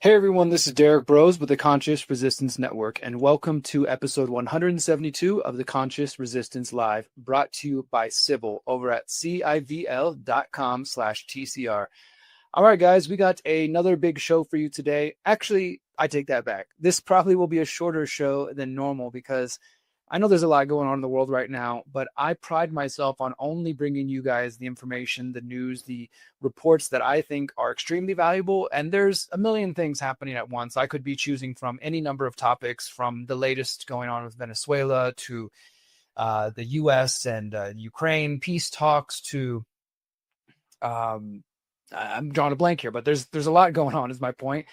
Hey everyone, this is Derrick Broze with the Conscious Resistance Network, and welcome to episode 172 of the Conscious Resistance Live, brought to you by Civil over at civl.com/TCR. All right, guys, we got another big show for you today. Actually, I take that back. This probably will be a shorter show than normal because I know there's a lot going on in the world right now, but I pride myself on only bringing you guys the information, the news, the reports that I think are extremely valuable. And there's a million things happening at once. I could be choosing from any number of topics, from the latest going on with Venezuela to the US and Ukraine peace talks to I'm drawing a blank here, but there's a lot going on is my point.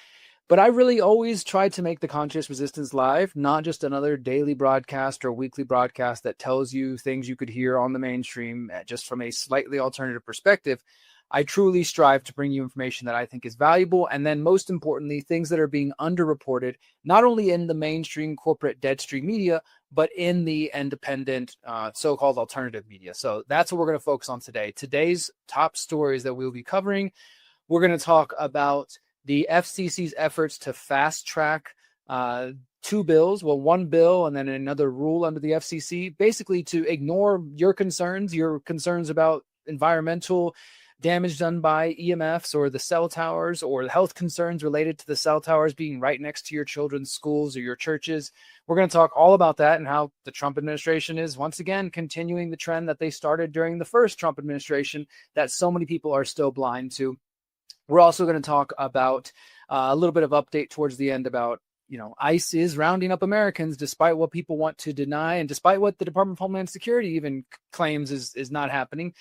But I really always try to make the Conscious Resistance Live not just another daily broadcast or weekly broadcast that tells you things you could hear on the mainstream just from a slightly alternative perspective. I truly strive to bring you information that I think is valuable, and then most importantly, things that are being underreported, not only in the mainstream corporate deadstream media, but in the independent so-called alternative media. So that's what we're going to focus on today. Today's top stories that we'll be covering, we're going to talk about the FCC's efforts to fast track two bills, well, one bill and then another rule under the FCC, basically to ignore your concerns about environmental damage done by EMFs or the cell towers, or the health concerns related to the cell towers being right next to your children's schools or your churches. We're going to talk all about that and how the Trump administration is once again continuing the trend that they started during the first Trump administration that so many people are still blind to. We're also going to talk about a little bit of update towards the end about, ICE is rounding up Americans despite what people want to deny and despite what the Department of Homeland Security even claims is not happening.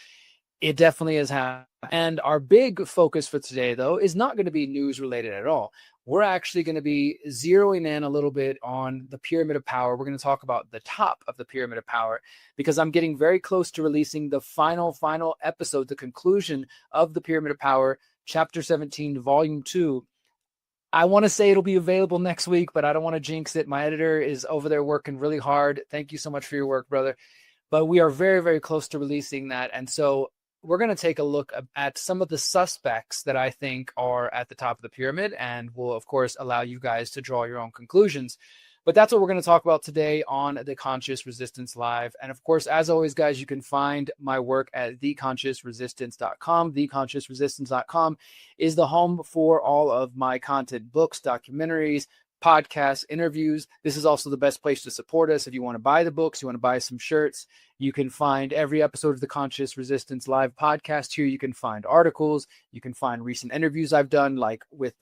It definitely is happening. And our big focus for today, though, is not going to be news related at all. We're actually going to be zeroing in a little bit on the pyramid of power. We're going to talk about the top of the pyramid of power because I'm getting very close to releasing the final episode, the conclusion of the pyramid of power, Chapter 17, Volume 2. I want to say it'll be available next week, but I don't want to jinx it. My editor is over there working really hard. Thank you so much for your work, brother. But we are very, very close to releasing that. And so we're going to take a look at some of the suspects that I think are at the top of the pyramid, and will, of course, allow you guys to draw your own conclusions. But that's what we're going to talk about today on the Conscious Resistance Live. And of course, as always, guys, you can find my work at theconsciousresistance.com. Theconsciousresistance.com is the home for all of my content, books, documentaries, podcasts, interviews. This is also the best place to support us. If you want to buy the books, you want to buy some shirts, you can find every episode of the Conscious Resistance Live podcast here. You can find articles. You can find recent interviews I've done, like with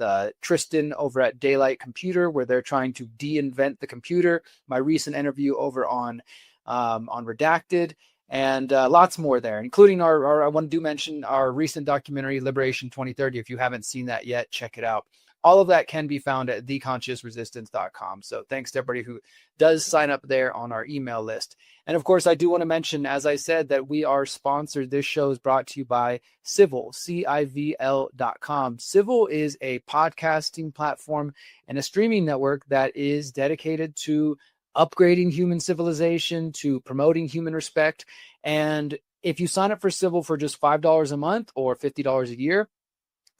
Tristan over at Daylight Computer, where they're trying to de-invent the computer. My recent interview over on Redacted, and lots more there, including our I want to mention our recent documentary, Liberation 2030. If you haven't seen that yet, check it out. All of that can be found at theconsciousresistance.com. So thanks to everybody who does sign up there on our email list. And of course, I do want to mention, as I said, that we are sponsored. This show is brought to you by Civil, CIVL.com. Civil is a podcasting platform and a streaming network that is dedicated to upgrading human civilization, to promoting human respect. And if you sign up for Civil for just $5 a month or $50 a year,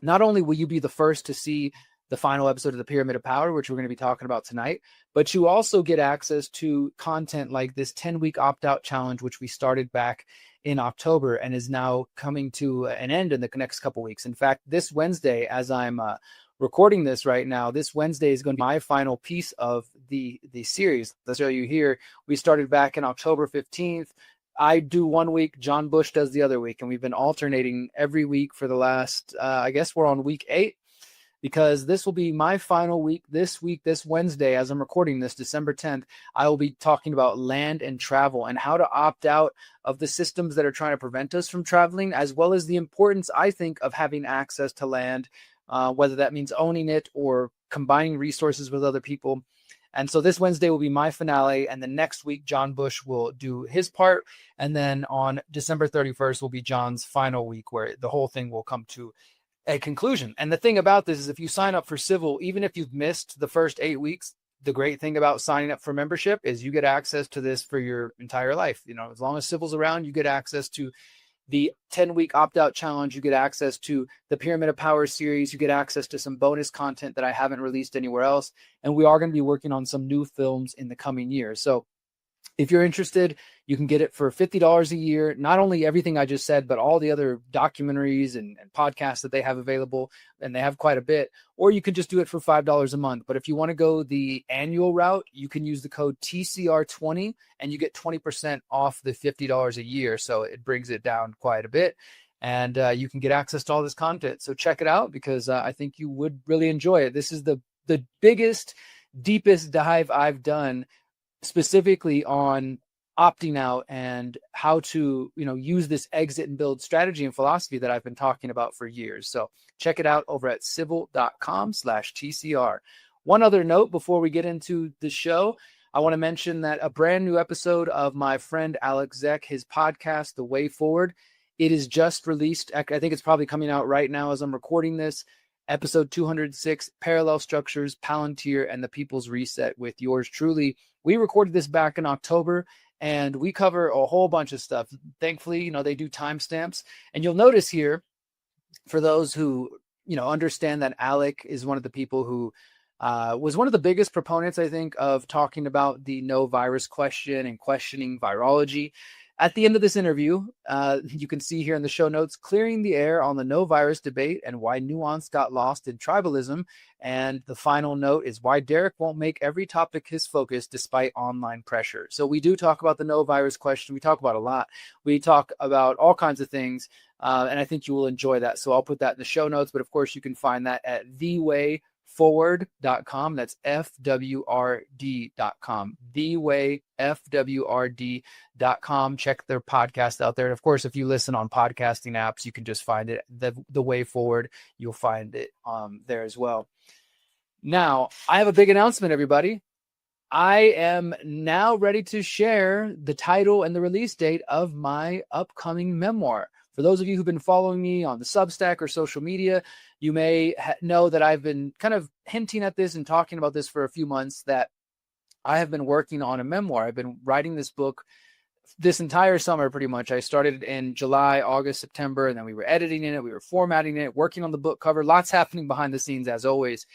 not only will you be the first to see the final episode of the Pyramid of Power, which we're going to be talking about tonight, but you also get access to content like this 10-week opt-out challenge, which we started back in October and is now coming to an end in the next couple weeks. In fact, this Wednesday, as I'm recording this right now, this Wednesday is going to be my final piece of the series. Let's show you here. We started back in October 15th. I do 1 week, John Bush does the other week, and we've been alternating every week for the last, I guess we're on week 8, because this will be my final week. This Wednesday, as I'm recording this, December 10th, I will be talking about land and travel and how to opt out of the systems that are trying to prevent us from traveling, as well as the importance, I think, of having access to land, whether that means owning it or combining resources with other people. And so this Wednesday will be my finale, and the next week John Bush will do his part, and then on December 31st will be John's final week, where the whole thing will come to a conclusion. And the thing about this is, if you sign up for Civil, even if you've missed the first 8 weeks, the great thing about signing up for membership is you get access to this for your entire life. As long as Civil's around, you get access to the 10-week opt-out challenge. You get access to the Pyramid of Power series. You get access to some bonus content that I haven't released anywhere else. And we are going to be working on some new films in the coming years. So if you're interested, you can get it for $50 a year. Not only everything I just said, but all the other documentaries and podcasts that they have available, and they have quite a bit. Or you could just do it for $5 a month. But if you want to go the annual route, you can use the code TCR20 and you get 20% off the $50 a year. So it brings it down quite a bit. And you can get access to all this content. So check it out, because I think you would really enjoy it. This is the biggest, deepest dive I've done specifically on opting out and how to, use this exit and build strategy and philosophy that I've been talking about for years. So check it out over at civil.com/TCR. One other note before we get into the show, I want to mention that a brand new episode of my friend Alex Zeck, his podcast, The Way Forward, it is just released. I think it's probably coming out right now as I'm recording this. Episode 206, Parallel Structures, Palantir, and the People's Reset with yours truly. We recorded this back in October, and we cover a whole bunch of stuff. Thankfully, they do timestamps. And you'll notice here, for those who, understand that Alec is one of the people who was one of the biggest proponents, I think, of talking about the no virus question and questioning virology. At the end of this interview, you can see here in the show notes, clearing the air on the no virus debate and why nuance got lost in tribalism. And the final note is why Derrick won't make every topic his focus despite online pressure. So we do talk about the no virus question. We talk about a lot. We talk about all kinds of things. And I think you will enjoy that. So I'll put that in the show notes. But of course, you can find that at thewayforward.com. That's FWRD.com. thewayfwrd.com. Check their podcast out there. And of course, if you listen on podcasting apps, you can just find it, the Way Forward. You'll find it there as well. Now, I have a big announcement, everybody. I am now ready to share the title and the release date of my upcoming memoir. For those of you who've been following me on the Substack or social media, you may know that I've been kind of hinting at this and talking about this for a few months, that I have been working on a memoir. I've been writing this book this entire summer, pretty much. I started in July, August, September, and then we were editing it. We were formatting it, working on the book cover. Lots happening behind the scenes, as always.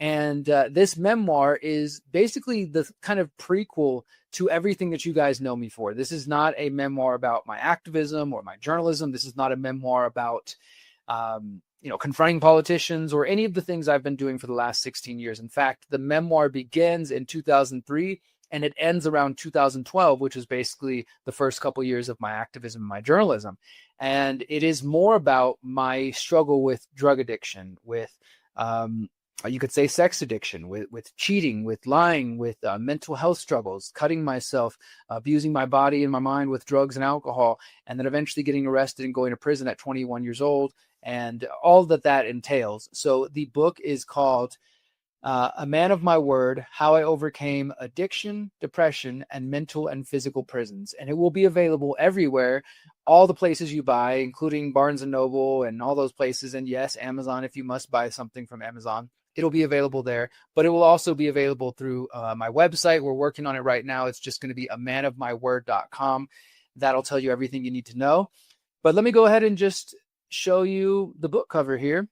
And this memoir is basically the kind of prequel to everything that you guys know me for. This is not a memoir about my activism or my journalism. This is not a memoir about, confronting politicians or any of the things I've been doing for the last 16 years. In fact, the memoir begins in 2003 and it ends around 2012, which is basically the first couple years of my activism and my journalism. And it is more about my struggle with drug addiction, with, you could say sex addiction, with cheating, with lying, with mental health struggles, cutting myself, abusing my body and my mind with drugs and alcohol, and then eventually getting arrested and going to prison at 21 years old, and all that entails. So the book is called A Man of My Word, How I Overcame Addiction, Depression, and Mental and Physical Prisons. And it will be available everywhere, all the places you buy, including Barnes & Noble and all those places. And yes, Amazon, if you must buy something from Amazon. It'll be available there, but it will also be available through my website. We're working on it right now. It's just going to be amanofmyword.com. That'll tell you everything you need to know. But let me go ahead and just show you the book cover here.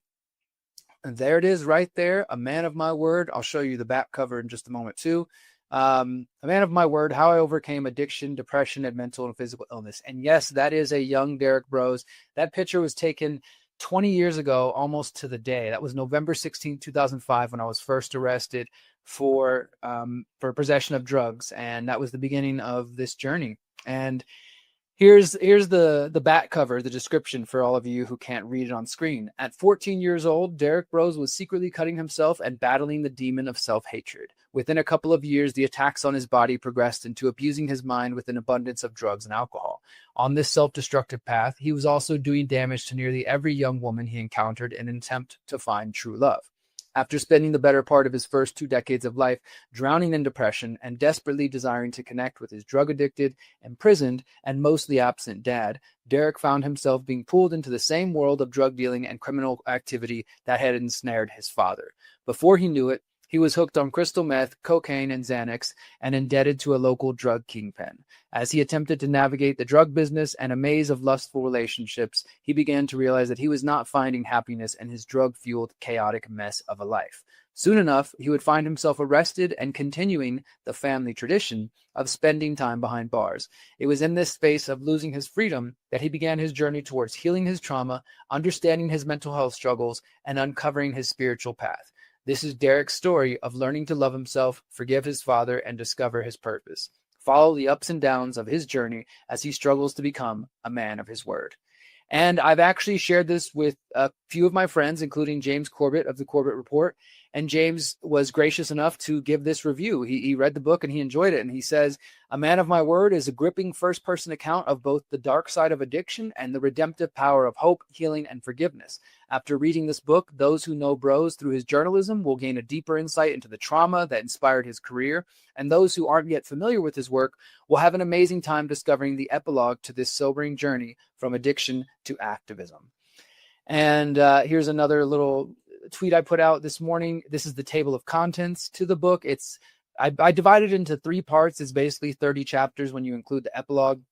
And there it is right there, A Man of My Word. I'll show you the back cover in just a moment too. A Man of My Word, How I Overcame Addiction, Depression, and Mental and Physical Illness. And yes, that is a young Derrick Broze. That picture was taken 20 years ago, almost to the day. That was November 16, 2005, when I was first arrested for possession of drugs. And that was the beginning of this journey. And here's the back cover, the description for all of you who can't read it on screen. At 14 years old, Derrick Broze was secretly cutting himself and battling the demon of self-hatred. Within a couple of years, the attacks on his body progressed into abusing his mind with an abundance of drugs and alcohol. On this self-destructive path, he was also doing damage to nearly every young woman he encountered in an attempt to find true love. After spending the better part of his first 2 decades of life drowning in depression and desperately desiring to connect with his drug-addicted, imprisoned, and mostly absent dad, Derrick found himself being pulled into the same world of drug dealing and criminal activity that had ensnared his father. Before he knew it, he He was hooked on crystal meth, cocaine, and Xanax, and indebted to a local drug kingpin. As he attempted to navigate the drug business and a maze of lustful relationships, he began to realize that he was not finding happiness in his drug-fueled, chaotic mess of a life. Soon enough, he would find himself arrested and continuing the family tradition of spending time behind bars. It was in this space of losing his freedom that he began his journey towards healing his trauma, understanding his mental health struggles, and uncovering his spiritual path. This is Derrick's story of learning to love himself, forgive his father, and discover his purpose. Follow the ups and downs of his journey as he struggles to become a man of his word. And I've actually shared this with a few of my friends, including James Corbett of the Corbett Report. And James was gracious enough to give this review. He read the book and he enjoyed it. And he says, "A Man of My Word is a gripping first-person account of both the dark side of addiction and the redemptive power of hope, healing, and forgiveness. After reading this book, those who know Broze through his journalism will gain a deeper insight into the trauma that inspired his career. And those who aren't yet familiar with his work will have an amazing time discovering the epilogue to this sobering journey from addiction to activism." And here's another little tweet I put out this morning. This is the table of contents to the book. I divided it into 3 parts. It's basically 30 chapters when you include the epilogue.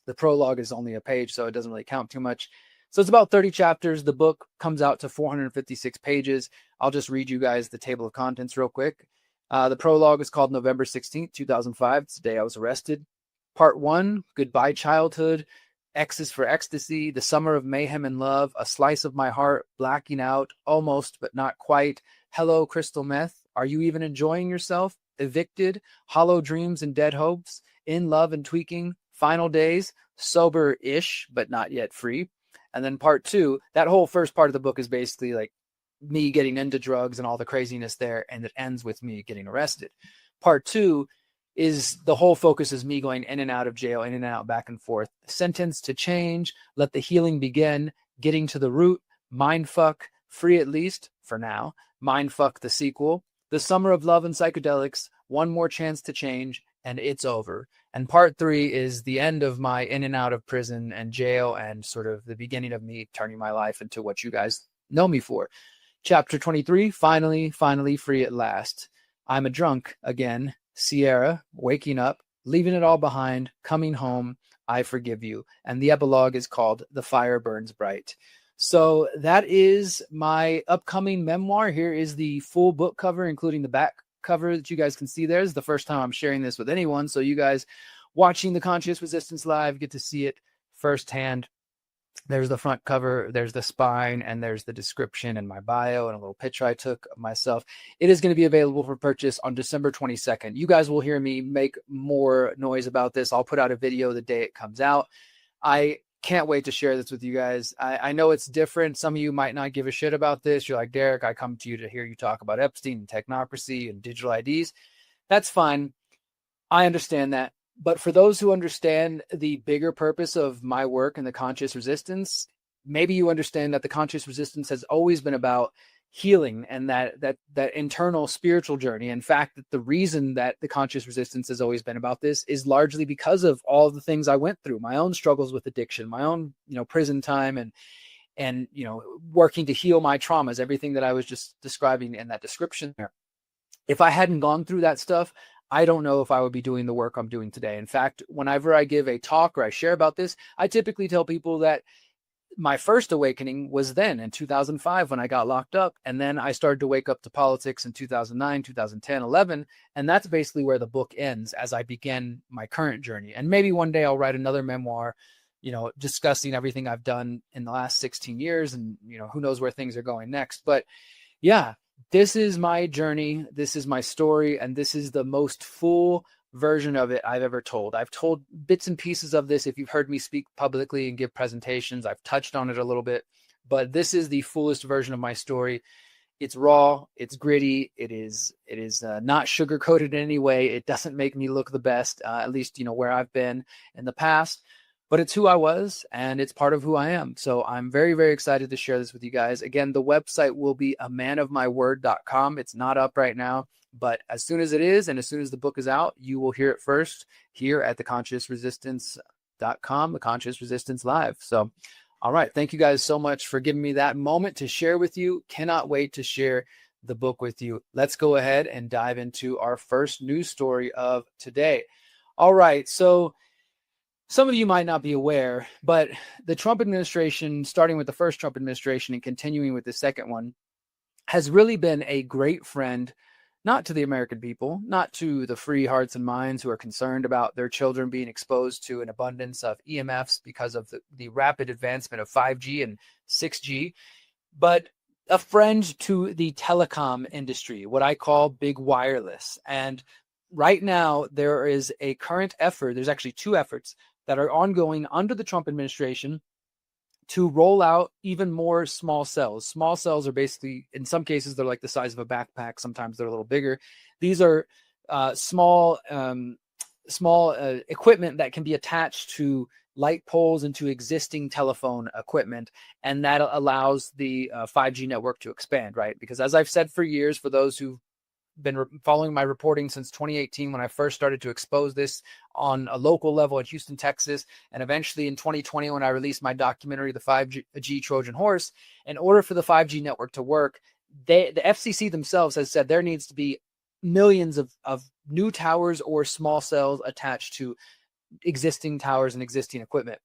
The prologue is only a page, so it doesn't really count too much. So it's about 30 chapters. The book comes out to 456 pages. I'll just read you guys the table of contents real quick. The prologue is called November 16th, 2005. It's the day I was arrested. Part 1, Goodbye Childhood, X is for Ecstasy, The Summer of Mayhem and Love, A Slice of My Heart, Blacking Out, Almost But Not Quite, Hello Crystal Meth, Are You Even Enjoying Yourself, Evicted, Hollow Dreams and Dead Hopes, In Love and Tweaking, Final Days, Sober-ish But Not Yet Free. And then part 2, that whole first part of the book is basically like me getting into drugs and all the craziness there, and it ends with me getting arrested. Part 2 is the whole focus is me going in and out of jail, in and out, back and forth. Sentence to change, let the healing begin, getting to the root, mindfuck, free at least, for now, mindfuck the sequel, the summer of love and psychedelics, one more chance to change, and it's over. And part 3 is the end of my in and out of prison and jail and sort of the beginning of me turning my life into what you guys know me for. Chapter 23, finally free at last. I'm a drunk again. Sierra, waking up, leaving it all behind, coming home, I forgive you. And the epilogue is called The Fire Burns Bright. So that is my upcoming memoir. Here is the full book cover, including the back cover that you guys can see there. This is the first time I'm sharing this with anyone. So you guys watching the Conscious Resistance Live get to see it firsthand. There's the front cover, there's the spine, and there's the description and my bio and a little picture I took of myself. It is going to be available for purchase on December 22nd. You guys will hear me make more noise about this. I'll put out a video the day it comes out. I can't wait to share this with you guys. I know it's different. Some of you might not give a shit about this. You're like, Derrick, I come to you to hear you talk about Epstein and technocracy and digital IDs. That's fine. I understand that. But for those who understand the bigger purpose of my work and the Conscious Resistance, maybe you understand that the Conscious Resistance has always been about healing and that internal spiritual journey. In fact, that the reason that the Conscious Resistance has always been about this is largely because of all the things I went through, my own struggles with addiction, my own, prison time and working to heal my traumas, everything that I was just describing in that description there. If I hadn't gone through that stuff, I don't know if I would be doing the work I'm doing today. In fact, whenever I give a talk or I share about this, I typically tell people that my first awakening was then in 2005 when I got locked up. And then I started to wake up to politics in 2009, 2010, 11. And that's basically where the book ends as I began my current journey. And maybe one day I'll write another memoir, discussing everything I've done in the last 16 years. And, who knows where things are going next. But yeah, this is my journey. This is my story. And this is the most full version of it I've ever told. I've told bits and pieces of this. If you've heard me speak publicly and give presentations, I've touched on it a little bit, but this is the fullest version of my story. It's raw, it's gritty, it is not sugar coated in any way. It doesn't make me look the best, at least, where I've been in the past, but it's who I was and it's part of who I am. So I'm very, very excited to share this with you guys. Again, the website will be amanofmyword.com. It's not up right now, but as soon as it is, and as soon as the book is out, you will hear it first here at theconsciousresistance.com, the Conscious Resistance Live. So, all right. Thank you guys so much for giving me that moment to share with you. Cannot wait to share the book with you. Let's go ahead and dive into our first news story of today. All right, so some of you might not be aware, but the Trump administration, starting with the first Trump administration and continuing with the second one, has really been a great friend, not to the American people, not to the free hearts and minds who are concerned about their children being exposed to an abundance of EMFs because of the rapid advancement of 5G and 6G, but a friend to the telecom industry, what I call big wireless. And right now, there is a current effort, there's actually two efforts that are ongoing under the Trump administration to roll out even more small cells. Small cells are basically, in some cases, they're like the size of a backpack. Sometimes they're a little bigger. These are small equipment that can be attached to light poles and to existing telephone equipment. And that allows the 5G network to expand, right? Because as I've said for years, for those who've been following my reporting since 2018, when I first started to expose this on a local level in Houston, Texas, and eventually in 2020 when I released my documentary, The 5G Trojan Horse. In order for the 5G network to work, the FCC themselves has said there needs to be millions of new towers or small cells attached to existing towers and existing equipment.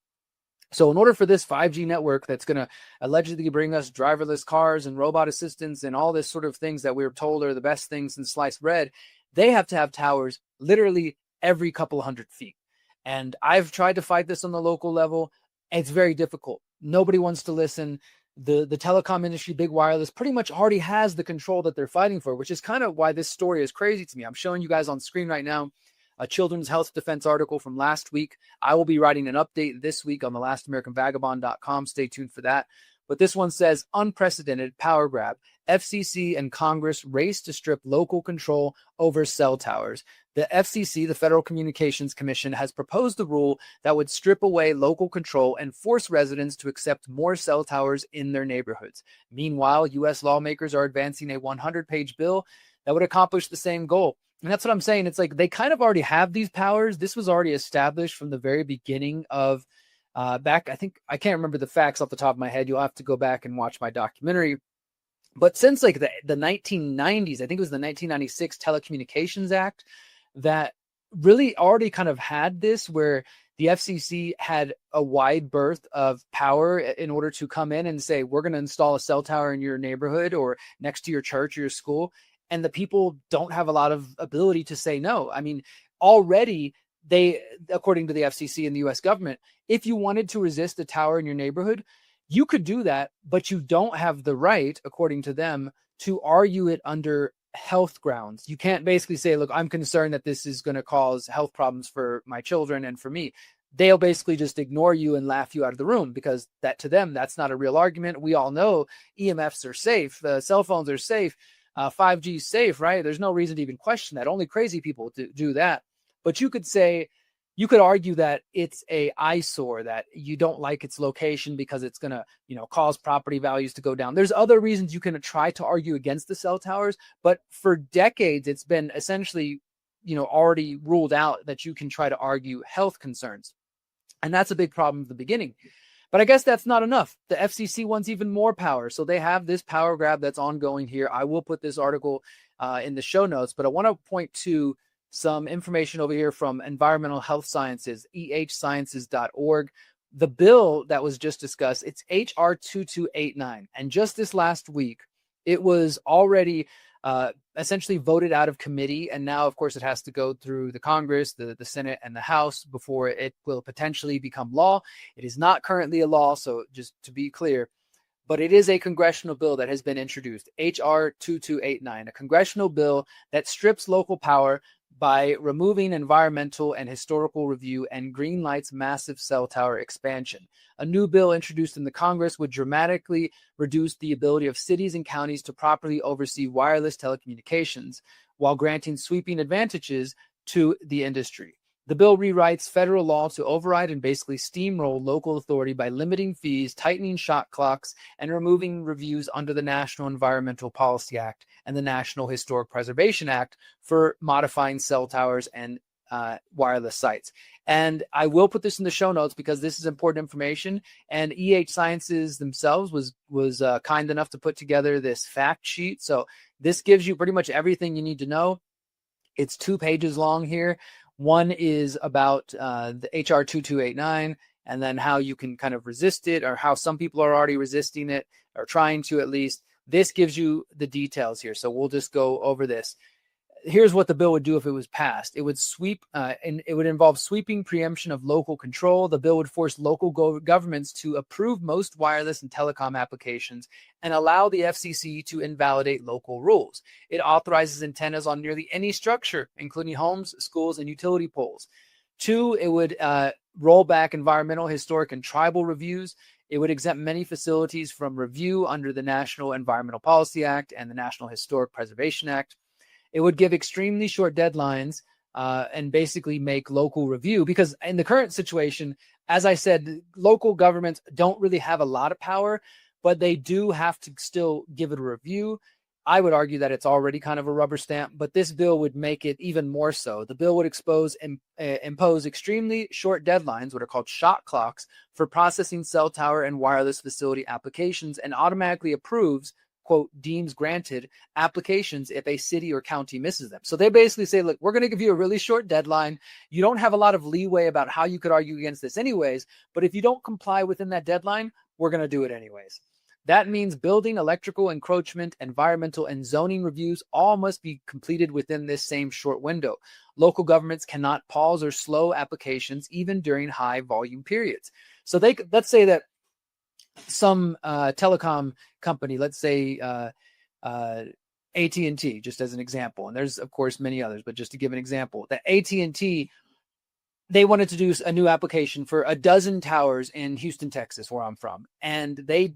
So in order for this 5G network that's going to allegedly bring us driverless cars and robot assistants and all this sort of things that we're told are the best things in sliced bread, they have to have towers literally every couple hundred feet. And I've tried to fight this on the local level. It's very difficult. Nobody wants to listen. The telecom industry, big wireless, pretty much already has the control that they're fighting for, which is kind of why this story is crazy to me. I'm showing you guys on screen right now a Children's Health Defense article from last week. I will be writing an update this week on thelastamericanvagabond.com. Stay tuned for that. But this one says, unprecedented power grab. FCC and Congress race to strip local control over cell towers. The FCC, the Federal Communications Commission, has proposed a rule that would strip away local control and force residents to accept more cell towers in their neighborhoods. Meanwhile, U.S. lawmakers are advancing a 100-page bill that would accomplish the same goal. And that's what I'm saying. It's like they kind of already have these powers. This was already established from the very beginning of back. I can't remember the facts off the top of my head. You'll have to go back and watch my documentary. But since like the 1990s, I think it was the 1996 Telecommunications Act that really already kind of had this, where the FCC had a wide berth of power in order to come in and say, we're going to install a cell tower in your neighborhood or next to your church or your school. And the people don't have a lot of ability to say no. I mean, already they, according to the FCC and the US government, if you wanted to resist a tower in your neighborhood, you could do that, but you don't have the right, according to them, to argue it under health grounds. You can't basically say, look, I'm concerned that this is going to cause health problems for my children and for me. They'll basically just ignore you and laugh you out of the room, because that to them, that's not a real argument. We all know EMFs are safe. Cell phones are safe. 5G is safe, right? There's no reason to even question that. Only crazy people do that. But you could argue that it's a eyesore, that you don't like its location because it's going to, cause property values to go down. There's other reasons you can try to argue against the cell towers, but for decades, it's been essentially, already ruled out that you can try to argue health concerns. And that's a big problem at the beginning. But I guess that's not enough. The FCC wants even more power. So they have this power grab that's ongoing here. I will put this article in the show notes, but I want to point to some information over here from Environmental Health Sciences, ehsciences.org. The bill that was just discussed, it's HR 2289. And just this last week, it was already essentially voted out of committee. And now, of course, it has to go through the Congress, the Senate, and the House before it will potentially become law. It is not currently a law, so just to be clear, but it is a congressional bill that has been introduced, HR 2289, a congressional bill that strips local power by removing environmental and historical review and greenlights massive cell tower expansion. A new bill introduced in the Congress would dramatically reduce the ability of cities and counties to properly oversee wireless telecommunications, while granting sweeping advantages to the industry. The bill rewrites federal law to override and basically steamroll local authority by limiting fees, tightening shot clocks, and removing reviews under the National Environmental Policy Act and the National Historic Preservation Act for modifying cell towers and wireless sites. And I will put this in the show notes because this is important information. And EH Sciences themselves was kind enough to put together this fact sheet. So this gives you pretty much everything you need to know. It's 2 pages long here. One is about the HR 2289 and then how you can kind of resist it, or how some people are already resisting it or trying to at least. This gives you the details here. So we'll just go over this. Here's what the bill would do if it was passed. It would and it would involve sweeping preemption of local control. The bill would force local governments to approve most wireless and telecom applications and allow the FCC to invalidate local rules. It authorizes antennas on nearly any structure, including homes, schools, and utility poles. 2, it would roll back environmental, historic, and tribal reviews. It would exempt many facilities from review under the National Environmental Policy Act and the National Historic Preservation Act. It would give extremely short deadlines and basically make local review, because in the current situation, as I said, local governments don't really have a lot of power, but they do have to still give it a review. I would argue that it's already kind of a rubber stamp, but this bill would make it even more so. The bill would impose extremely short deadlines, what are called shot clocks, for processing cell tower and wireless facility applications, and automatically approves, quote, deems granted applications if a city or county misses them. So they basically say, look, we're going to give you a really short deadline. You don't have a lot of leeway about how you could argue against this anyways, but if you don't comply within that deadline, we're going to do it anyways. That means building, electrical encroachment, environmental, and zoning reviews all must be completed within this same short window. Local governments cannot pause or slow applications even during high volume periods. So let's say that some telecom company, let's say AT&T, just as an example, and there's of course many others, but just to give an example, that AT&T, they wanted to do a new application for a dozen towers in Houston, Texas, where I'm from, and they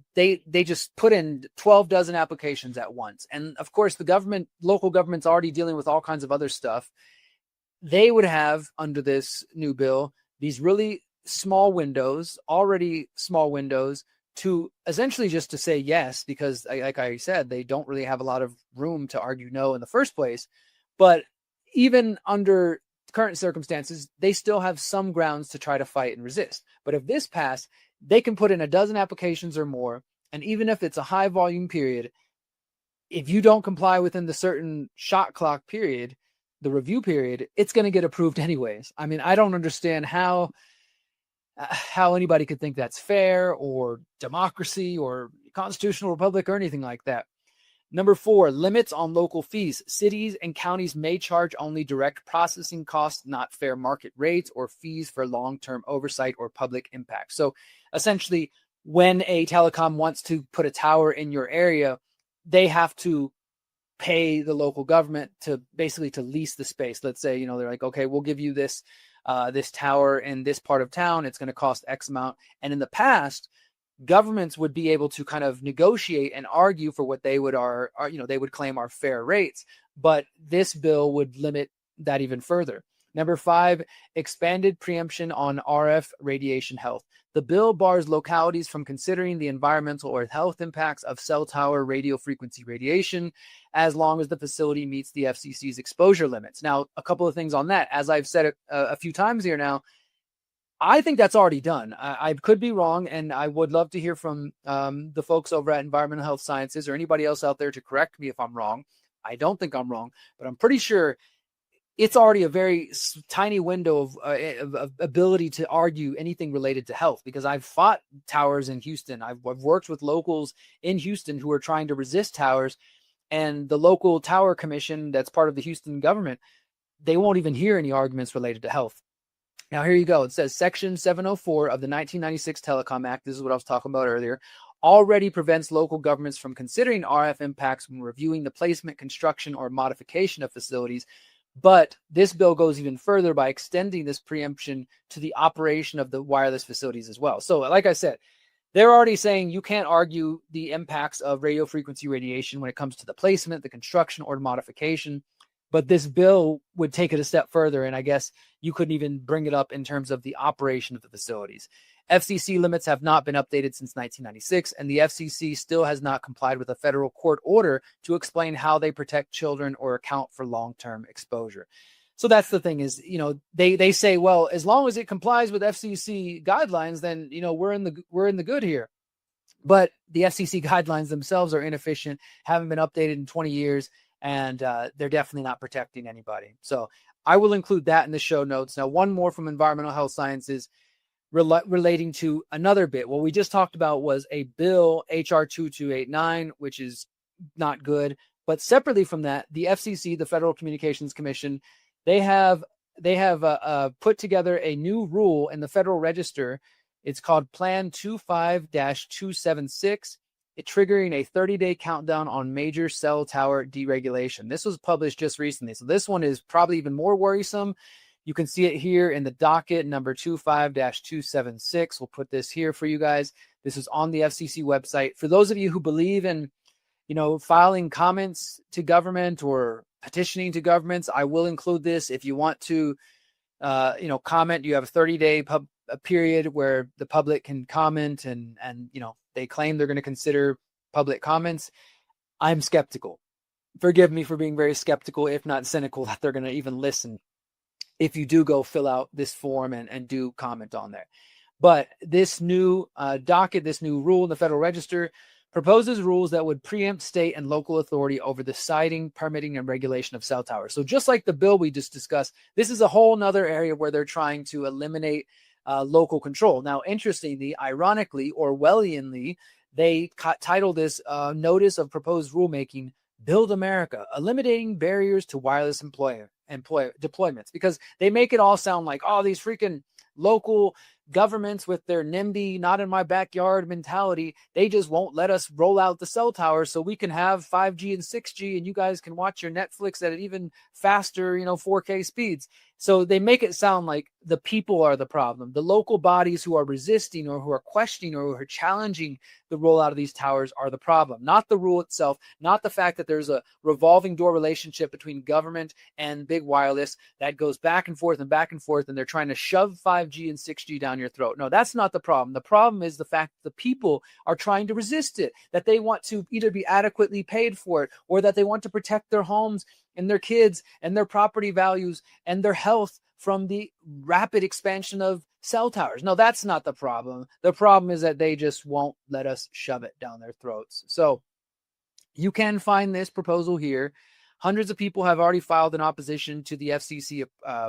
just put in 12 dozen applications at once. And of course, the local government's already dealing with all kinds of other stuff. They would have, under this new bill, these really already small windows, to essentially just to say yes, because like I said, they don't really have a lot of room to argue no in the first place. But even under current circumstances, they still have some grounds to try to fight and resist. But if this passed, they can put in a dozen applications or more. And even if it's a high volume period, if you don't comply within the certain shot clock period, the review period, it's going to get approved anyways. I mean, I don't understand how anybody could think that's fair or democracy or constitutional republic or anything like that. Number 4, limits on local fees. Cities and counties may charge only direct processing costs, not fair market rates or fees for long-term oversight or public impact. So essentially, when a telecom wants to put a tower in your area, they have to pay the local government to basically to lease the space. Let's say, they're like, okay, we'll give you this tower in this part of town. It's going to cost X amount. And in the past, governments would be able to kind of negotiate and argue for what they would they would claim are fair rates. But this bill would limit that even further. Number 5, expanded preemption on RF radiation health. The bill bars localities from considering the environmental or health impacts of cell tower radio frequency radiation as long as the facility meets the FCC's exposure limits. Now, a couple of things on that. As I've said a few times here now, I think that's already done. I could be wrong, and I would love to hear from the folks over at Environmental Health Sciences or anybody else out there to correct me if I'm wrong. I don't think I'm wrong, but I'm pretty sure it's already a very tiny window of ability to argue anything related to health, because I've fought towers in Houston. I've worked with locals in Houston who are trying to resist towers, and the local tower commission that's part of the Houston government, they won't even hear any arguments related to health. Now, here you go. It says Section 704 of the 1996 Telecom Act, this is what I was talking about earlier, already prevents local governments from considering RF impacts when reviewing the placement, construction, or modification of facilities. But this bill goes even further by extending this preemption to the operation of the wireless facilities as well. So, like I said, they're already saying you can't argue the impacts of radio frequency radiation when it comes to the placement, the construction, or the modification. But this bill would take it a step further, and I guess you couldn't even bring it up in terms of the operation of the facilities. FCC limits have not been updated since 1996, and the FCC still has not complied with a federal court order to explain how they protect children or account for long-term exposure. So that's the thing is, they say, well, as long as it complies with FCC guidelines, then, we're in the good here. But the FCC guidelines themselves are inefficient, haven't been updated in 20 years, and they're definitely not protecting anybody. So I will include that in the show notes. Now, one more from Environmental Health Sciences relating to another bit. What we just talked about was a bill, HR 2289, which is not good. But separately from that, the FCC, the Federal Communications Commission, they have put together a new rule in the Federal Register. It's called Plan 25-276. It triggering a 30-day countdown on major cell tower deregulation. This was published just recently. So this one is probably even more worrisome. You can see it here in the docket number 25-276. We'll put this here for you guys. This is on the FCC website. For those of you who believe in, filing comments to government or petitioning to governments, I will include this. If you want to, comment, you have a 30-day period where the public can comment and they claim they're going to consider public comments. I'm skeptical. Forgive me for being very skeptical, if not cynical, that they're going to even listen if you do go fill out this form and do comment on there. But this new docket, this new rule in the Federal Register proposes rules that would preempt state and local authority over the siting, permitting, and regulation of cell towers. So just like the bill we just discussed, this is a whole nother area where they're trying to eliminate local control. Now, interestingly, ironically, Orwellianly, they titled this Notice of Proposed Rulemaking, Build America, Eliminating Barriers to Wireless Deployments, because they make it all sound like, oh, these freaking local governments with their NIMBY, not in my backyard mentality, they just won't let us roll out the cell towers so we can have 5G and 6G and you guys can watch your Netflix at an even faster, 4K speeds. So they make it sound like the people are the problem. The local bodies who are resisting or who are questioning or who are challenging the rollout of these towers are the problem, not the rule itself, not the fact that there's a revolving door relationship between government and big wireless that goes back and forth, and they're trying to shove 5G and 6G down your throat. No, that's not the problem. The problem is the fact that the people are trying to resist it, that they want to either be adequately paid for it or that they want to protect their homes and their kids and their property values and their health from the rapid expansion of cell towers. No, that's not the problem. The problem is that they just won't let us shove it down their throats. So you can find this proposal here. Hundreds of people have already filed in opposition to the FCC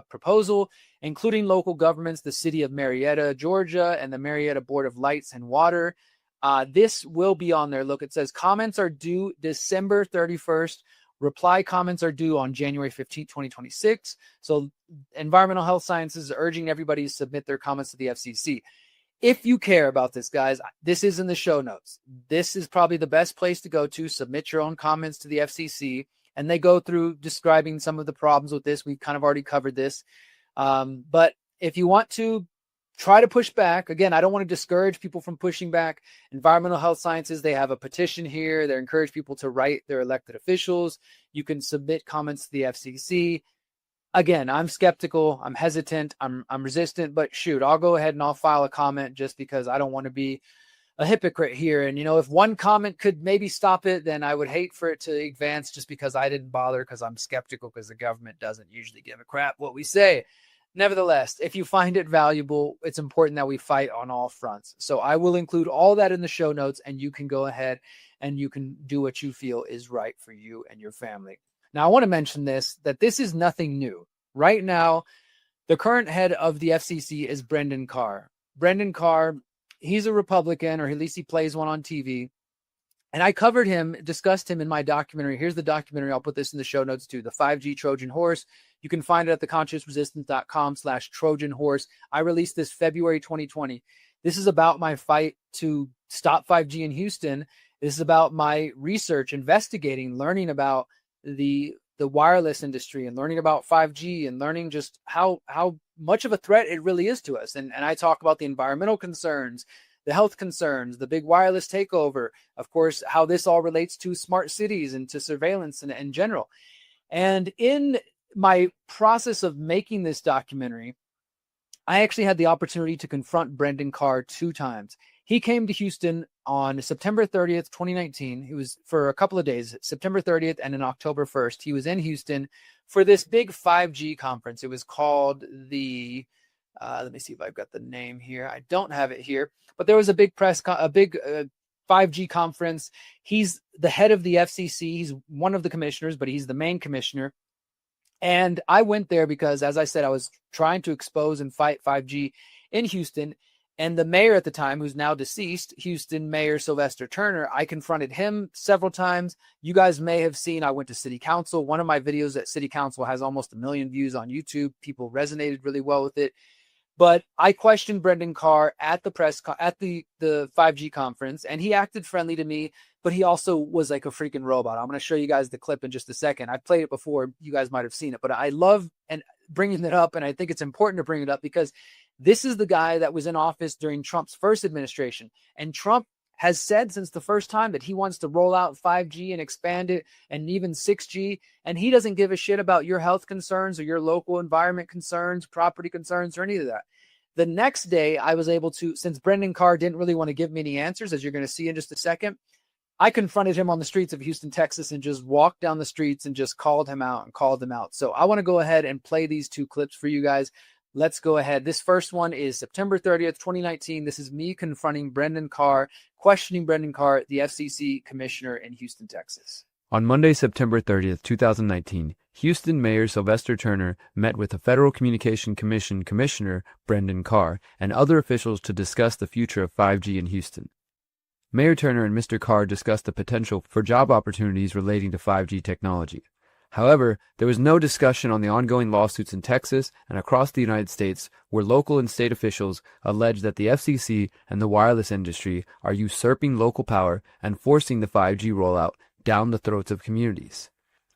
proposal, including local governments, the city of Marietta, Georgia, and the Marietta Board of Lights and Water. This will be on there. Look, it says comments are due December 31st. Reply comments are due on January 15th, 2026. So Environmental Health Sciences is urging everybody to submit their comments to the FCC. If you care about this, guys, this is in the show notes. This is probably the best place to go to submit your own comments to the FCC. And they go through describing some of the problems with this. We kind of already covered this. But if you want to try to push back, again, I don't want to discourage people from pushing back. Environmental Health Sciences, they have a petition here. They encourage people to write their elected officials. You can submit comments to the FCC. Again, I'm skeptical. I'm hesitant. I'm resistant. But shoot, I'll go ahead and I'll file a comment just because I don't want to be a hypocrite here. And, if one comment could maybe stop it, then I would hate for it to advance just because I didn't bother, because I'm skeptical, because the government doesn't usually give a crap what we say. Nevertheless, if you find it valuable, it's important that we fight on all fronts. So I will include all that in the show notes, and you can go ahead and you can do what you feel is right for you and your family. Now, I want to mention that this is nothing new. Right now, the current head of the FCC is Brendan Carr. Brendan Carr, he's a Republican, or at least he plays one on TV. And I covered him, discussed him in my documentary. Here's the documentary. I'll put this in the show notes too. The 5G Trojan Horse. You can find it at theconsciousresistance.com/Trojan Horse. I released this February 2020. This is about my fight to stop 5G in Houston. This is about my research, investigating, learning about the wireless industry and learning about 5G and learning just how much of a threat it really is to us. And I talk about the environmental concerns, the health concerns, the big wireless takeover, of course, how this all relates to smart cities and to surveillance and in general. And in my process of making this documentary, I actually had the opportunity to confront Brendan Carr 2 times. He came to Houston on September 30th, 2019. He was for a couple of days, September 30th and then October 1st. He was in Houston for this big 5G conference. It was called the, let me see if I've got the name here. I don't have it here, but there was a big 5G conference. He's the head of the FCC. He's one of the commissioners, but he's the main commissioner. And I went there because, as I said, I was trying to expose and fight 5G in Houston. And the mayor at the time, who's now deceased, Houston Mayor Sylvester Turner, I confronted him several times. You guys may have seen, I went to city council. One of my videos at city council has almost 1 million views on YouTube. People resonated really well with it. But I questioned Brendan Carr at the the 5G conference, and he acted friendly to me, but he also was like a freaking robot. I'm going to show you guys the clip in just a second. I've played it before. You guys might have seen it, but I love and bringing it up, and I think it's important to bring it up because this is the guy that was in office during Trump's first administration, and Trump has said since the first time that he wants to roll out 5G and expand it and even 6G. And he doesn't give a shit about your health concerns or your local environment concerns, property concerns, or any of that. The next day I was able to, since Brendan Carr didn't really want to give me any answers, as you're going to see in just a second, I confronted him on the streets of Houston, Texas, and just walked down the streets and just called him out. So I want to go ahead and play these two clips for you guys. Let's go ahead. This first one is September 30th, 2019. This is me confronting Brendan Carr, questioning Brendan Carr, the FCC commissioner in Houston, Texas. On Monday, September 30th, 2019, Houston Mayor Sylvester Turner met with the Federal Communication Commission Commissioner Brendan Carr and other officials to discuss the future of 5G in Houston. Mayor Turner and Mr. Carr discussed the potential for job opportunities relating to 5G technology. However, there was no discussion on the ongoing lawsuits in Texas and across the United States where local and state officials allege that the FCC and the wireless industry are usurping local power and forcing the 5G rollout down the throats of communities.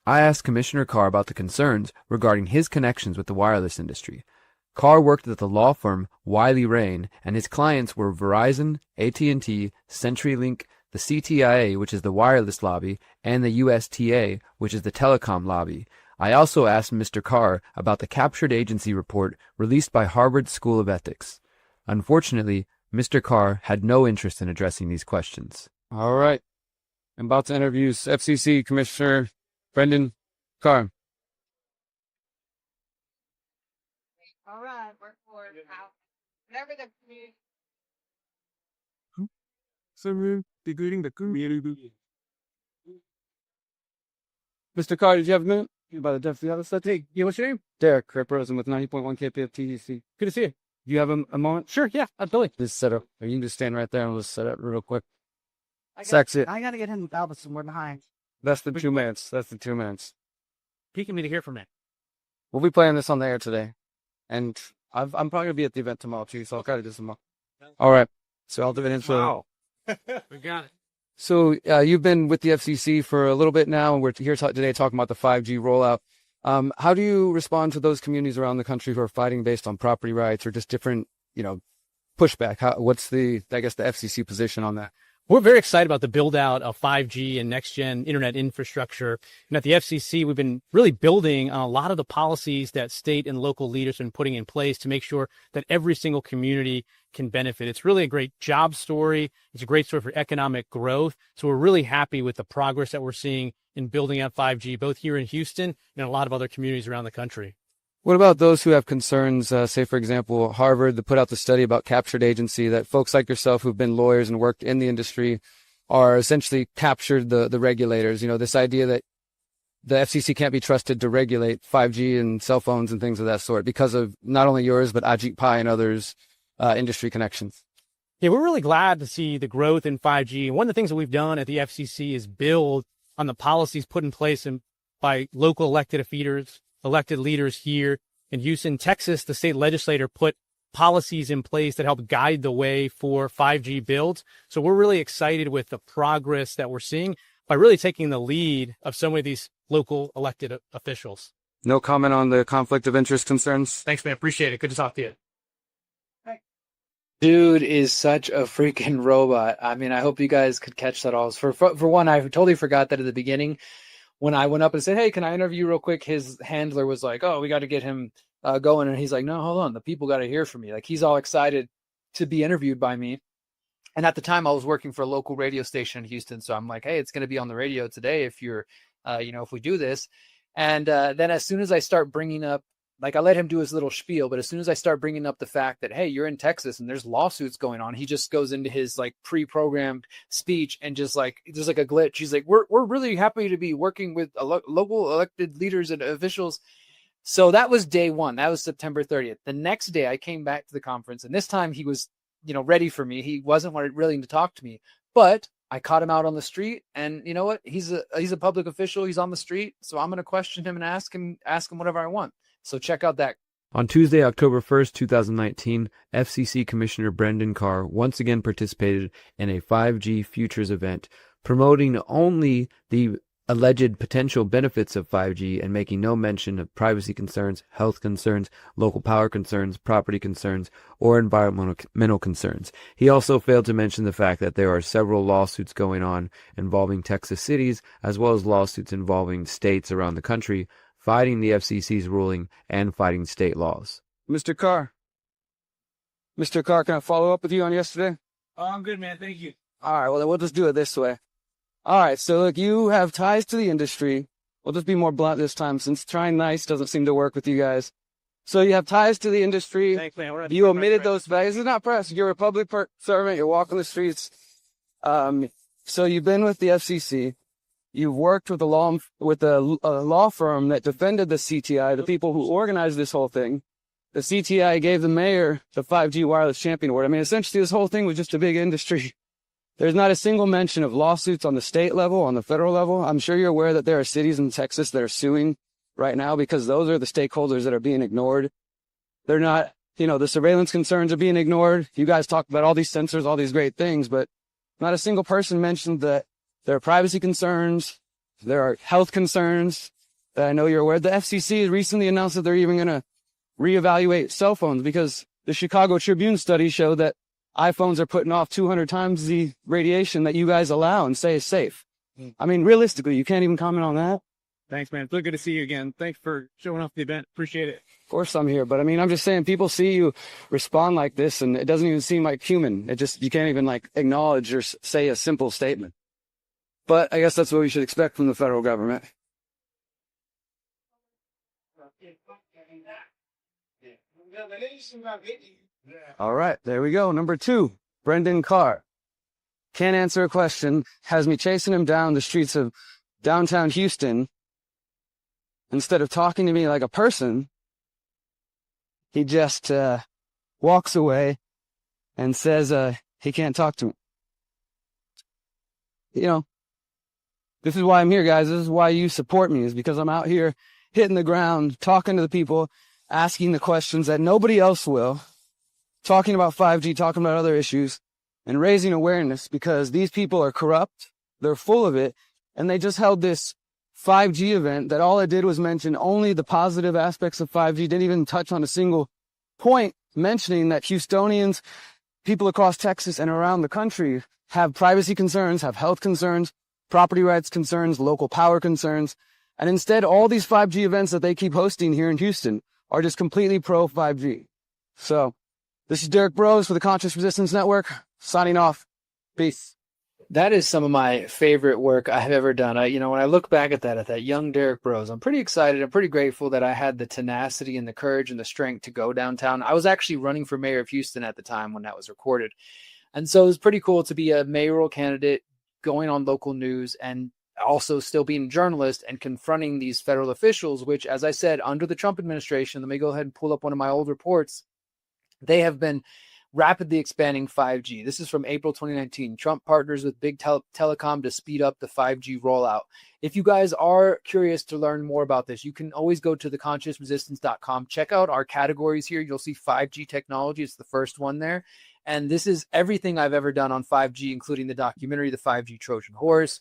I asked Commissioner Carr about the concerns regarding his connections with the wireless industry. Carr worked at the law firm Wiley Rain, and his clients were Verizon, AT&T, CenturyLink, the CTIA, which is the wireless lobby, and the USTA, which is the telecom lobby. I also asked Mr. Carr about the captured agency report released by Harvard School of Ethics. Unfortunately, Mr. Carr had no interest in addressing these questions. All right. I'm about to interview FCC Commissioner Brendan Carr. All right, we're for whenever the community. So we're greeting the community. Mr. Carr, did you have a minute? You about to definitely have a set? Hey, what's your name? Derrick Broze with 90.1 KPF TCR. Good to see you. Do you have a moment? Sure, yeah, absolutely. Just set up. You can just stand right there and we'll just set up real quick. I That's it. gotta get him out of somewhere behind. That's the 2 minutes. That's the 2 minutes. Peeking me to hear from that. We'll be playing this on the air today. And I'm probably going to be at the event tomorrow too, so I'll kind of do some more. All right. So I'll do it in for... Wow. We got it. So you've been with the FCC for a little bit now, and we're here today talking about the 5G rollout. How do you respond to those communities around the country who are fighting based on property rights or just different, pushback? What's the FCC position on that? We're very excited about the build out of 5G and next gen internet infrastructure. And at the FCC, we've been really building on a lot of the policies that state and local leaders have been putting in place to make sure that every single community can benefit. It's really a great job story. It's a great story for economic growth. So we're really happy with the progress that we're seeing in building out 5G, both here in Houston and a lot of other communities around the country. What about those who have concerns, say, for example, Harvard, that put out the study about captured agency, that folks like yourself who've been lawyers and worked in the industry are essentially captured the regulators, this idea that the FCC can't be trusted to regulate 5G and cell phones and things of that sort because of not only yours, but Ajit Pai and others' industry connections. Yeah, we're really glad to see the growth in 5G. And one of the things that we've done at the FCC is build on the policies put in place by local elected leaders here in Houston, Texas. The state legislature put policies in place that help guide the way for 5G builds. So we're really excited with the progress that we're seeing by really taking the lead of so many of these local elected officials. No comment on the conflict of interest concerns? Thanks, man. Appreciate it. Good to talk to you. Dude is such a freaking robot. I mean, I hope you guys could catch that all. For one, I totally forgot that at the beginning when I went up and said, hey, can I interview you real quick? His handler was like, oh, we got to get him going. And he's like, no, hold on. The people got to hear from me. Like, he's all excited to be interviewed by me. And at the time I was working for a local radio station in Houston. So I'm like, hey, it's going to be on the radio today if you're, if we do this. And then as soon as I start bringing up, like I let him do his little spiel, but as soon as I start bringing up the fact that, hey, you're in Texas and there's lawsuits going on, he just goes into his like pre-programmed speech and just like, there's like a glitch. He's like, we're really happy to be working with local elected leaders and officials. So that was day one. That was September 30th. The next day I came back to the conference, and this time he was, ready for me. He wasn't willing to talk to me, but I caught him out on the street, and you know what? He's a public official. He's on the street. So I'm going to question him and ask him whatever I want. So check out that. On Tuesday, October 1st, 2019, FCC Commissioner Brendan Carr once again participated in a 5G Futures event, promoting only the alleged potential benefits of 5G and making no mention of privacy concerns, health concerns, local power concerns, property concerns, or environmental concerns. He also failed to mention the fact that there are several lawsuits going on involving Texas cities, as well as lawsuits involving states around the country, fighting the FCC's ruling and fighting state laws. Mr. Carr, can I follow up with you on yesterday? Oh, I'm good, man. Thank you. All right, well, then we'll just do it this way. All right, so look, you have ties to the industry. We'll just be more blunt this time, since trying nice doesn't seem to work with you guys. So you have ties to the industry. Thanks, man. You omitted those values. It's not press. You're a public servant. You're walking the streets. So you've been with the FCC. You've worked with a law firm that defended the CTI, the people who organized this whole thing. The CTI gave the mayor the 5G wireless champion award. I mean, essentially, this whole thing was just a big industry. There's not a single mention of lawsuits on the state level, on the federal level. I'm sure you're aware that there are cities in Texas that are suing right now because those are the stakeholders that are being ignored. They're not, the surveillance concerns are being ignored. You guys talk about all these sensors, all these great things, but not a single person mentioned that there are privacy concerns. There are health concerns that I know you're aware. The FCC recently announced that they're even going to reevaluate cell phones because the Chicago Tribune study showed that iPhones are putting off 200 times the radiation that you guys allow and say is safe. I mean, realistically, you can't even comment on that. Thanks, man. It's really good to see you again. Thanks for showing up the event. Appreciate it. Of course I'm here, but I mean, I'm just saying people see you respond like this and it doesn't even seem like human. You can't even like acknowledge or say a simple statement. But I guess that's what we should expect from the federal government. All right, there we go. Number 2, Brendan Carr. Can't answer a question, has me chasing him down the streets of downtown Houston. Instead of talking to me like a person, he just walks away and says he can't talk to me. This is why I'm here, guys. This is why you support me, is because I'm out here hitting the ground, talking to the people, asking the questions that nobody else will, talking about 5G, talking about other issues, and raising awareness because these people are corrupt. They're full of it. And they just held this 5G event that all it did was mention only the positive aspects of 5G, didn't even touch on a single point mentioning that Houstonians, people across Texas and around the country, have privacy concerns, have health concerns, property rights concerns, local power concerns. And instead, all these 5G events that they keep hosting here in Houston are just completely pro 5G. So this is Derrick Broze for the Conscious Resistance Network, signing off. Peace. That is some of my favorite work I have ever done. When I look back at that young Derrick Broze, I'm pretty excited. I'm pretty grateful that I had the tenacity and the courage and the strength to go downtown. I was actually running for mayor of Houston at the time when that was recorded. And so it was pretty cool to be a mayoral candidate, going on local news, and also still being a journalist and confronting these federal officials, which, as I said, under the Trump administration, let me go ahead and pull up one of my old reports. They have been rapidly expanding 5G. This is from April 2019. Trump partners with big telecom to speed up the 5G rollout. If you guys are curious to learn more about this, you can always go to theconsciousresistance.com. Check out our categories here. You'll see 5G technology. It's the first one there. And this is everything I've ever done on 5G, including the documentary, The 5G Trojan Horse.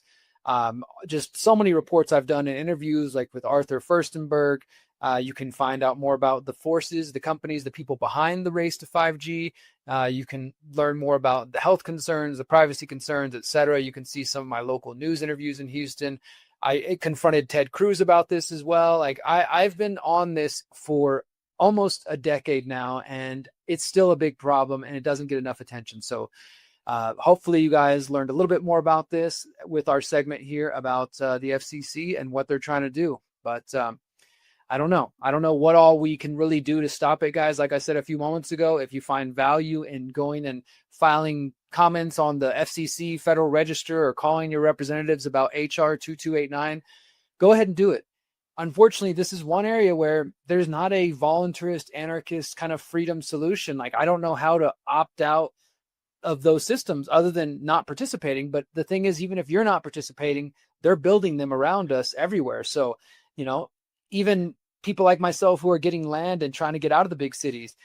Just so many reports I've done in interviews, like with Arthur Furstenberg. You can find out more about the forces, the companies, the people behind the race to 5G. You can learn more about the health concerns, the privacy concerns, etc. You can see some of my local news interviews in Houston. I confronted Ted Cruz about this as well. I've been on this for almost a decade now, and it's still a big problem, and it doesn't get enough attention. So Hopefully you guys learned a little bit more about this with our segment here about the FCC and what they're trying to do. But I don't know. I don't know what all we can really do to stop it, guys. Like I said a few moments ago, if you find value in going and filing comments on the FCC Federal Register or calling your representatives about HR 2289, go ahead and do it. Unfortunately, this is one area where there's not a voluntarist, anarchist kind of freedom solution. Like, I don't know how to opt out of those systems other than not participating. But the thing is, even if you're not participating, they're building them around us everywhere. So, even people like myself who are getting land and trying to get out of the big cities,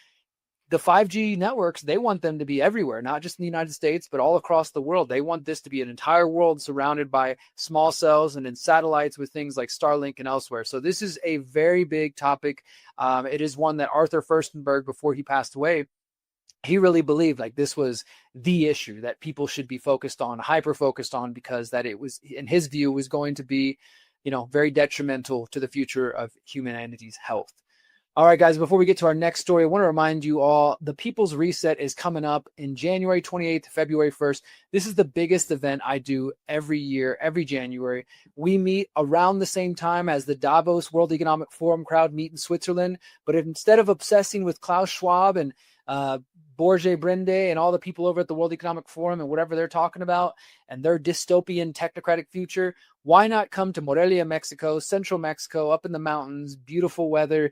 the 5G networks, they want them to be everywhere, not just in the United States, but all across the world. They want this to be an entire world surrounded by small cells and in satellites with things like Starlink and elsewhere. So this is a very big topic. It is one that Arthur Furstenberg, before he passed away, he really believed like this was the issue that people should be focused on, hyper focused on, because that it was, in his view, was going to be, very detrimental to the future of humanity's health. All right, guys, before we get to our next story, I want to remind you all, the People's Reset is coming up in January 28th to February 1st. This is the biggest event I do every year, every January. We meet around the same time as the Davos World Economic Forum crowd meet in Switzerland. But instead of obsessing with Klaus Schwab and Borge Brende and all the people over at the World Economic Forum and whatever they're talking about and their dystopian technocratic future, why not come to Morelia, Mexico, central Mexico, up in the mountains, beautiful weather,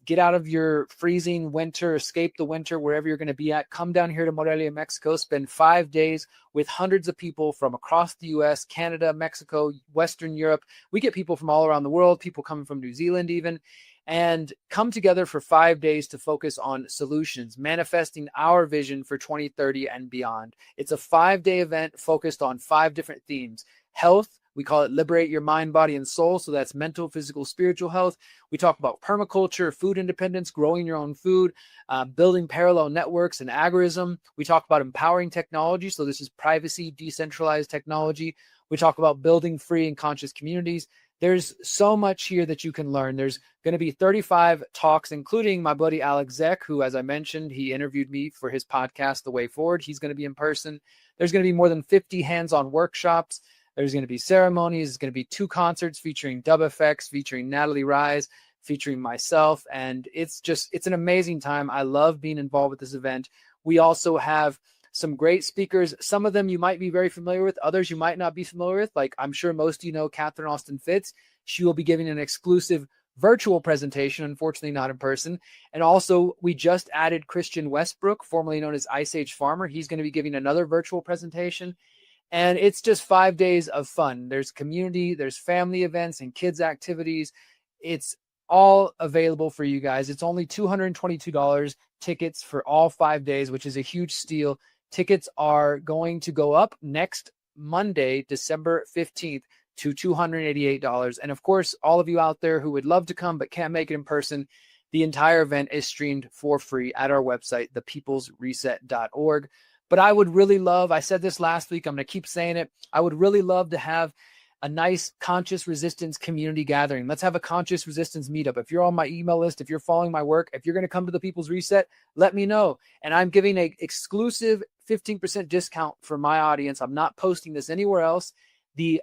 get out of your freezing winter, escape the winter, wherever you're going to be at. Come down here to Morelia, Mexico, spend 5 days with hundreds of people from across the US, Canada, Mexico, Western Europe. We get people from all around the world, people coming from New Zealand even, and come together for 5 days to focus on solutions, manifesting our vision for 2030 and beyond. It's a 5-day event focused on 5 different themes: health. We call it Liberate Your Mind, Body, and Soul. So that's mental, physical, spiritual health. We talk about permaculture, food independence, growing your own food, building parallel networks and agorism. We talk about empowering technology. So this is privacy, decentralized technology. We talk about building free and conscious communities. There's so much here that you can learn. There's going to be 35 talks, including my buddy Alex Zek, who, as I mentioned, he interviewed me for his podcast, The Way Forward. He's going to be in person. There's going to be more than 50 hands-on workshops. There's going to be ceremonies. There's going to be 2 concerts featuring Dub FX, featuring Natalie Rise, featuring myself. And it's an amazing time. I love being involved with this event. We also have some great speakers. Some of them you might be very familiar with. Others you might not be familiar with. Like, I'm sure most of you know Catherine Austin Fitz. She will be giving an exclusive virtual presentation, unfortunately not in person. And also, we just added Christian Westbrook, formerly known as Ice Age Farmer. He's going to be giving another virtual presentation. And it's just 5 days of fun. There's community, there's family events and kids activities. It's all available for you guys. It's only $222 tickets for all 5 days, which is a huge steal. Tickets are going to go up next Monday, December 15th to $288. And of course, all of you out there who would love to come but can't make it in person, the entire event is streamed for free at our website, thepeoplesreset.org. But I would really love, I said this last week, I'm going to keep saying it, I would really love to have a nice conscious resistance community gathering. Let's have a conscious resistance meetup. If you're on my email list, if you're following my work, if you're going to come to the People's Reset, let me know. And I'm giving an exclusive 15% discount for my audience. I'm not posting this anywhere else. The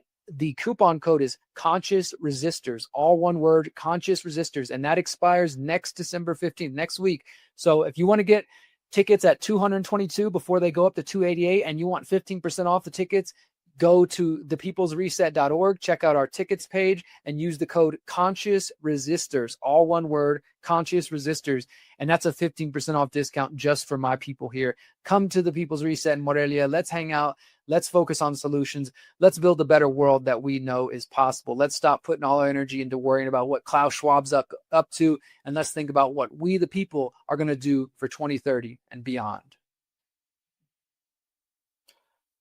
coupon code is Conscious Resistors, all one word, Conscious Resistors. And that expires next December 15th, next week. So if you want to get tickets at $222 before they go up to $288 and you want 15% off the tickets, go to thepeoplesreset.org, check out our tickets page, and use the code Conscious Resistors, all one word, Conscious Resistors. And that's a 15% off discount just for my people here. Come to the People's Reset in Morelia. Let's hang out. Let's focus on solutions. Let's build a better world that we know is possible. Let's stop putting all our energy into worrying about what Klaus Schwab's up to, and let's think about what we, the people, are going to do for 2030 and beyond.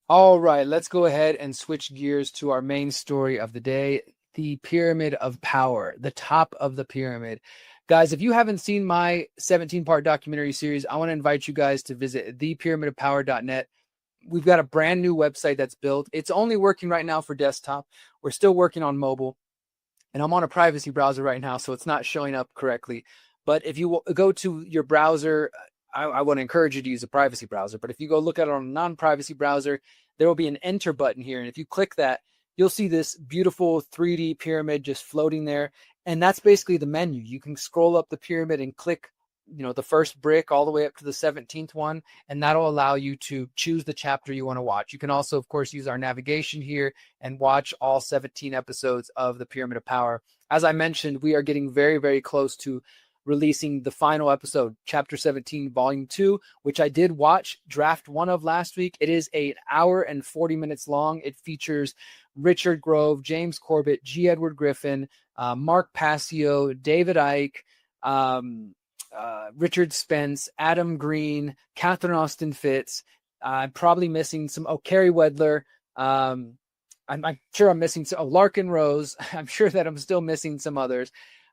All right, let's go ahead and switch gears to our main story of the day, the pyramid of power, the top of the pyramid. Guys, if you haven't seen my 17-part documentary series, I want to invite you guys to visit thepyramidofpower.net. We've got a brand new website that's built. It's only working right now for desktop. We're still working on mobile. And I'm on a privacy browser right now, so it's not showing up correctly. But if you go to your browser, I want to encourage you to use a privacy browser. But if you go look at it on a non-privacy browser, there will be an enter button here. And if you click that, you'll see this beautiful 3D pyramid just floating there. And that's basically the menu. You can scroll up the pyramid and click, the first brick all the way up to the 17th one. And that'll allow you to choose the chapter you want to watch. You can also, of course, use our navigation here and watch all 17 episodes of the Pyramid of Power. As I mentioned, we are getting very, very close to releasing the final episode, Chapter 17, Volume 2, which I did watch Draft 1 of last week. It is an hour and 40 minutes long. It features Richard Grove, James Corbett, G. Edward Griffin, Mark Passio, David Icke, Richard Spence, Adam Green, Catherine Austin Fitz. I'm probably missing some. Carrie Wedler. I'm sure I'm missing some. Larkin Rose. I'm sure that I'm still missing some others.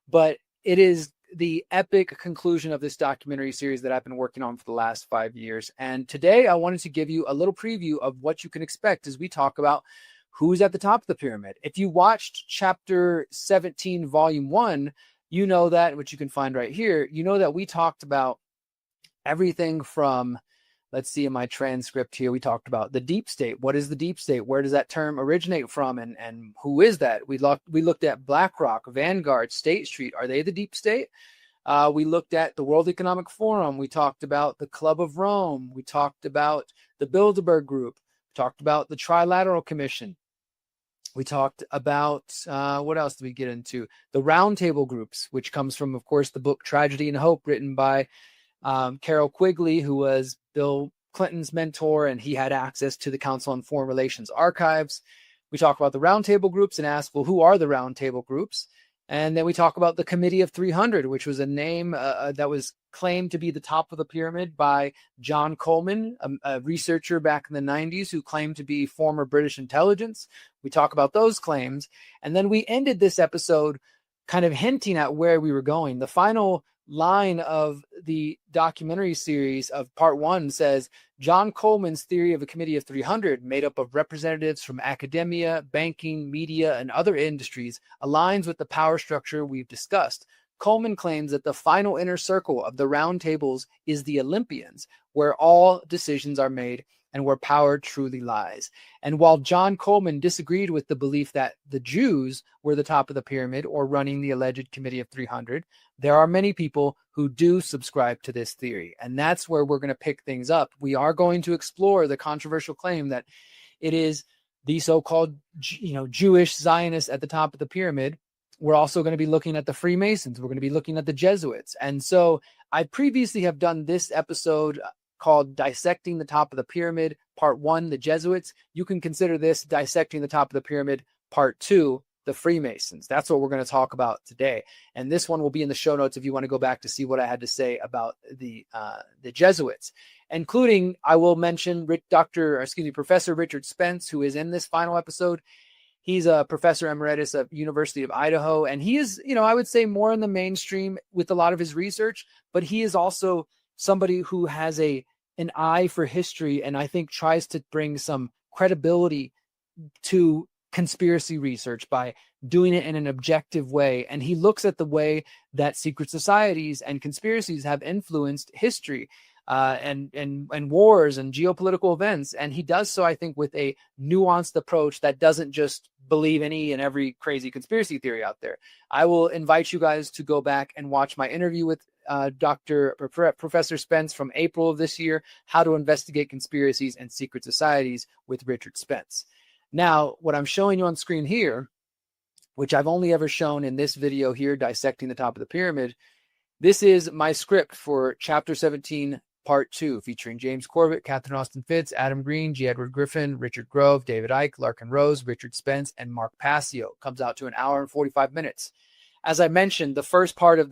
But it is the epic conclusion of this documentary series that I've been working on for the last 5 years. And today I wanted to give you a little preview of what you can expect as we talk about who's at the top of the pyramid. If you watched Chapter 17, Volume 1, you know that, which you can find right here, you know that we talked about everything from, let's see in my transcript here, we talked about the deep state. What is the deep state? Where does that term originate from? And who is that? We looked at BlackRock, Vanguard, State Street. Are they the deep state? We looked at the World Economic Forum. We talked about the Club of Rome. We talked about the Bilderberg Group. We talked about the Trilateral Commission. We talked about, what else did we get into? The roundtable groups, which comes from, of course, the book Tragedy and Hope, written by Carol Quigley, who was Bill Clinton's mentor, and he had access to the Council on Foreign Relations archives. We talk about the roundtable groups and ask, well, who are the roundtable groups? And then we talk about the Committee of 300, which was a name that was claimed to be the top of the pyramid by John Coleman, a researcher back in the 90s who claimed to be former British intelligence. We talk about those claims. And then we ended this episode kind of hinting at where we were going. The final line of the documentary series of part 1 says, John Coleman's theory of a committee of 300 made up of representatives from academia, banking, media, and other industries aligns with the power structure we've discussed. Coleman claims that the final inner circle of the round tables is the Olympians, where all decisions are made and where power truly lies. And while John Coleman disagreed with the belief that the Jews were the top of the pyramid or running the alleged Committee of 300, there are many people who do subscribe to this theory. And that's where we're going to pick things up. We are going to explore the controversial claim that it is the so-called, Jewish Zionists at the top of the pyramid. We're also going to be looking at the Freemasons. We're going to be looking at the Jesuits. And so I previously have done this episode called Dissecting the Top of the Pyramid, Part 1, the Jesuits. You can consider this Dissecting the Top of the Pyramid, Part 2, the Freemasons. That's what we're going to talk about today. And this one will be in the show notes if you want to go back to see what I had to say about the Jesuits, including, I will mention Professor Richard Spence, who is in this final episode. He's a professor emeritus at University of Idaho, and he is, I would say more in the mainstream with a lot of his research, but he is also somebody who has an eye for history, and I think tries to bring some credibility to conspiracy research by doing it in an objective way. And he looks at the way that secret societies and conspiracies have influenced history and wars and geopolitical events. And he does so, I think, with a nuanced approach that doesn't just believe any and every crazy conspiracy theory out there. I will invite you guys to go back and watch my interview with Professor Spence from April of this year, How to Investigate Conspiracies and Secret Societies with Richard Spence. Now, what I'm showing you on screen here, which I've only ever shown in this video here, Dissecting the Top of the Pyramid, this is my script for Chapter 17, Part 2, featuring James Corbett, Catherine Austin Fitz, Adam Green, G. Edward Griffin, Richard Grove, David Icke, Larkin Rose, Richard Spence, and Mark Passio. Comes out to an hour and 45 minutes. As I mentioned, the first part of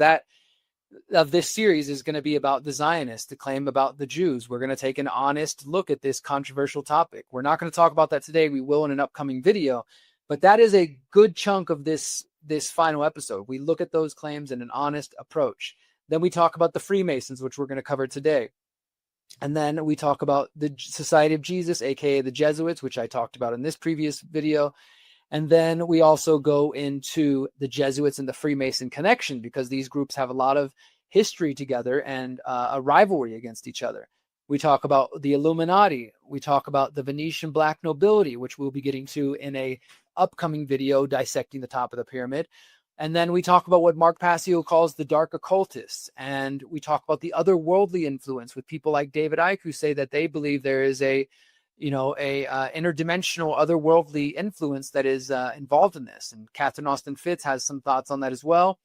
this series is going to be about the Zionists, the claim about the Jews. We're going to take an honest look at this controversial topic. We're not going to talk about that today. We will in an upcoming video, but that is a good chunk of this final episode. We look at those claims in an honest approach. Then we talk about the Freemasons, which we're going to cover today. And then we talk about the Society of Jesus, aka the Jesuits, which I talked about in this previous video. And then we also go into the Jesuits and the Freemason connection, because these groups have a lot of history together and a rivalry against each other. We talk about the Illuminati. We talk about the Venetian black nobility, which we'll be getting to in a upcoming video dissecting the top of the pyramid. And then we talk about what Mark Passio calls the dark occultists. And we talk about the otherworldly influence with people like David Icke, who say that they believe there is a interdimensional otherworldly influence that is involved in this. And Catherine Austin Fitts has some thoughts on that as well.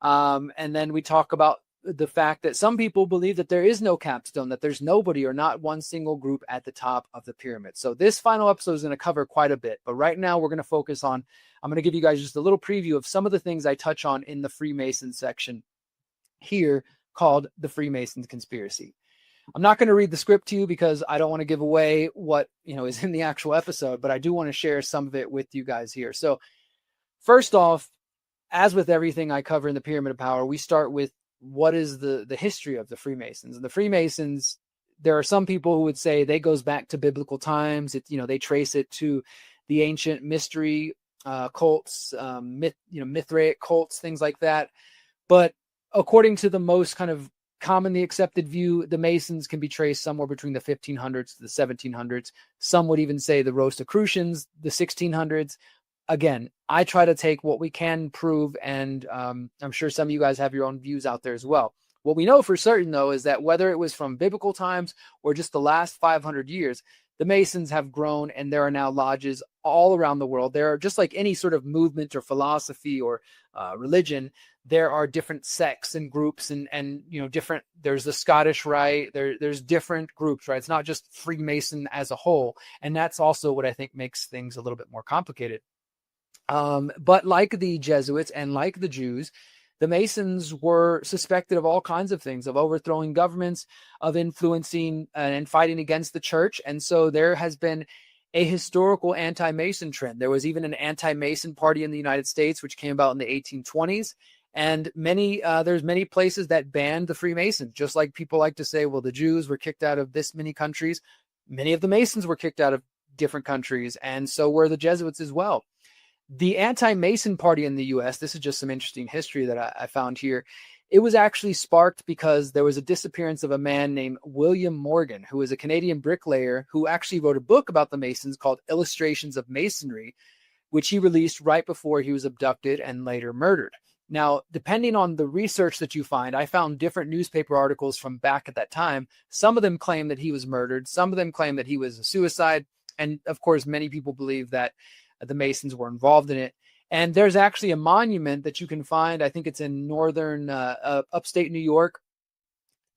And then we talk about the fact that some people believe that there is no capstone, that there's nobody or not one single group at the top of the pyramid. So this final episode is going to cover quite a bit, but right now we're going to focus on, I'm going to give you guys just a little preview of some of the things I touch on in the Freemasons section here called the Freemasons Conspiracy. I'm not going to read the script to you because I don't want to give away what, is in the actual episode, but I do want to share some of it with you guys here. So first off, as with everything I cover in the Pyramid of Power, we start with what is the history of the Freemasons. And the Freemasons, there are some people who would say they goes back to biblical times. They trace it to the ancient mystery cults, Mithraic cults, things like that. But according to the most kind of commonly accepted view, the Masons can be traced somewhere between the 1500s to the 1700s. Some would even say the Rosicrucians, the 1600s. Again, I try to take what we can prove, and I'm sure some of you guys have your own views out there as well. What we know for certain, though, is that whether it was from biblical times or just the last 500 years, the Masons have grown, and there are now lodges all around the world. There are, just like any sort of movement or philosophy or religion, there are different sects and groups and different. There's the Scottish Rite. There's different groups, right? It's not just Freemason as a whole, and that's also what I think makes things a little bit more complicated. But like the Jesuits and like the Jews, the Masons were suspected of all kinds of things, of overthrowing governments, of influencing and fighting against the church. And so there has been a historical anti-Mason trend. There was even an anti-Mason party in the United States, which came about in the 1820s. And there's many places that banned the Freemasons, just like people like to say, well, the Jews were kicked out of this many countries. Many of the Masons were kicked out of different countries, and so were the Jesuits as well. The anti-Mason party in the U.S., this is just some interesting history that I found here. It was actually sparked because there was a disappearance of a man named William Morgan, who was a Canadian bricklayer who actually wrote a book about the Masons called Illustrations of Masonry, which he released right before he was abducted and later murdered. Now, depending on the research that you find, I found different newspaper articles from back at that time. Some of them claim that he was murdered. Some of them claim that he was a suicide. And of course, many people believe that the Masons were involved in it. And there's actually a monument that you can find. I think it's in northern upstate New York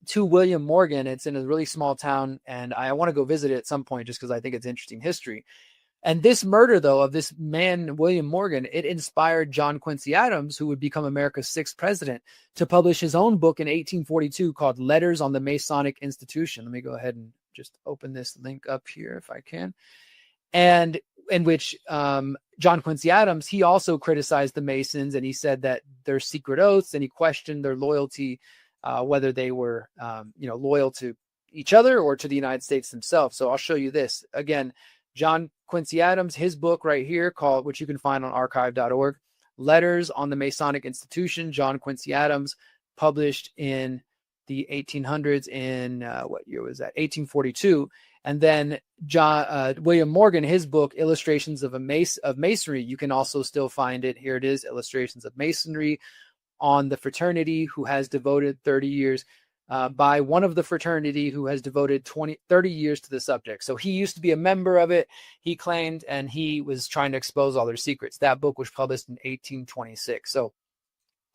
to William Morgan. It's in a really small town, and I want to go visit it at some point just because I think it's interesting history. And this murder, though, of this man, William Morgan, it inspired John Quincy Adams, who would become America's 6th president, to publish his own book in 1842 called Letters on the Masonic Institution. Let me go ahead and just open this link up here if I can. And in which John Quincy Adams, he also criticized the Masons, and he said that their secret oaths, and he questioned their loyalty, whether they were, loyal to each other or to the United States themselves. So I'll show you this. Again, John Quincy Adams, his book right here called, which you can find on archive.org, Letters on the Masonic Institution, John Quincy Adams, published in the 1800s in, what year was that? 1842. And then William Morgan, his book, Illustrations of Masonry, you can also still find it. Here it is, Illustrations of Masonry, on the fraternity who has devoted 30 years, by one of the fraternity who has devoted 30 years to the subject. So he used to be a member of it, he claimed, and he was trying to expose all their secrets. That book was published in 1826. So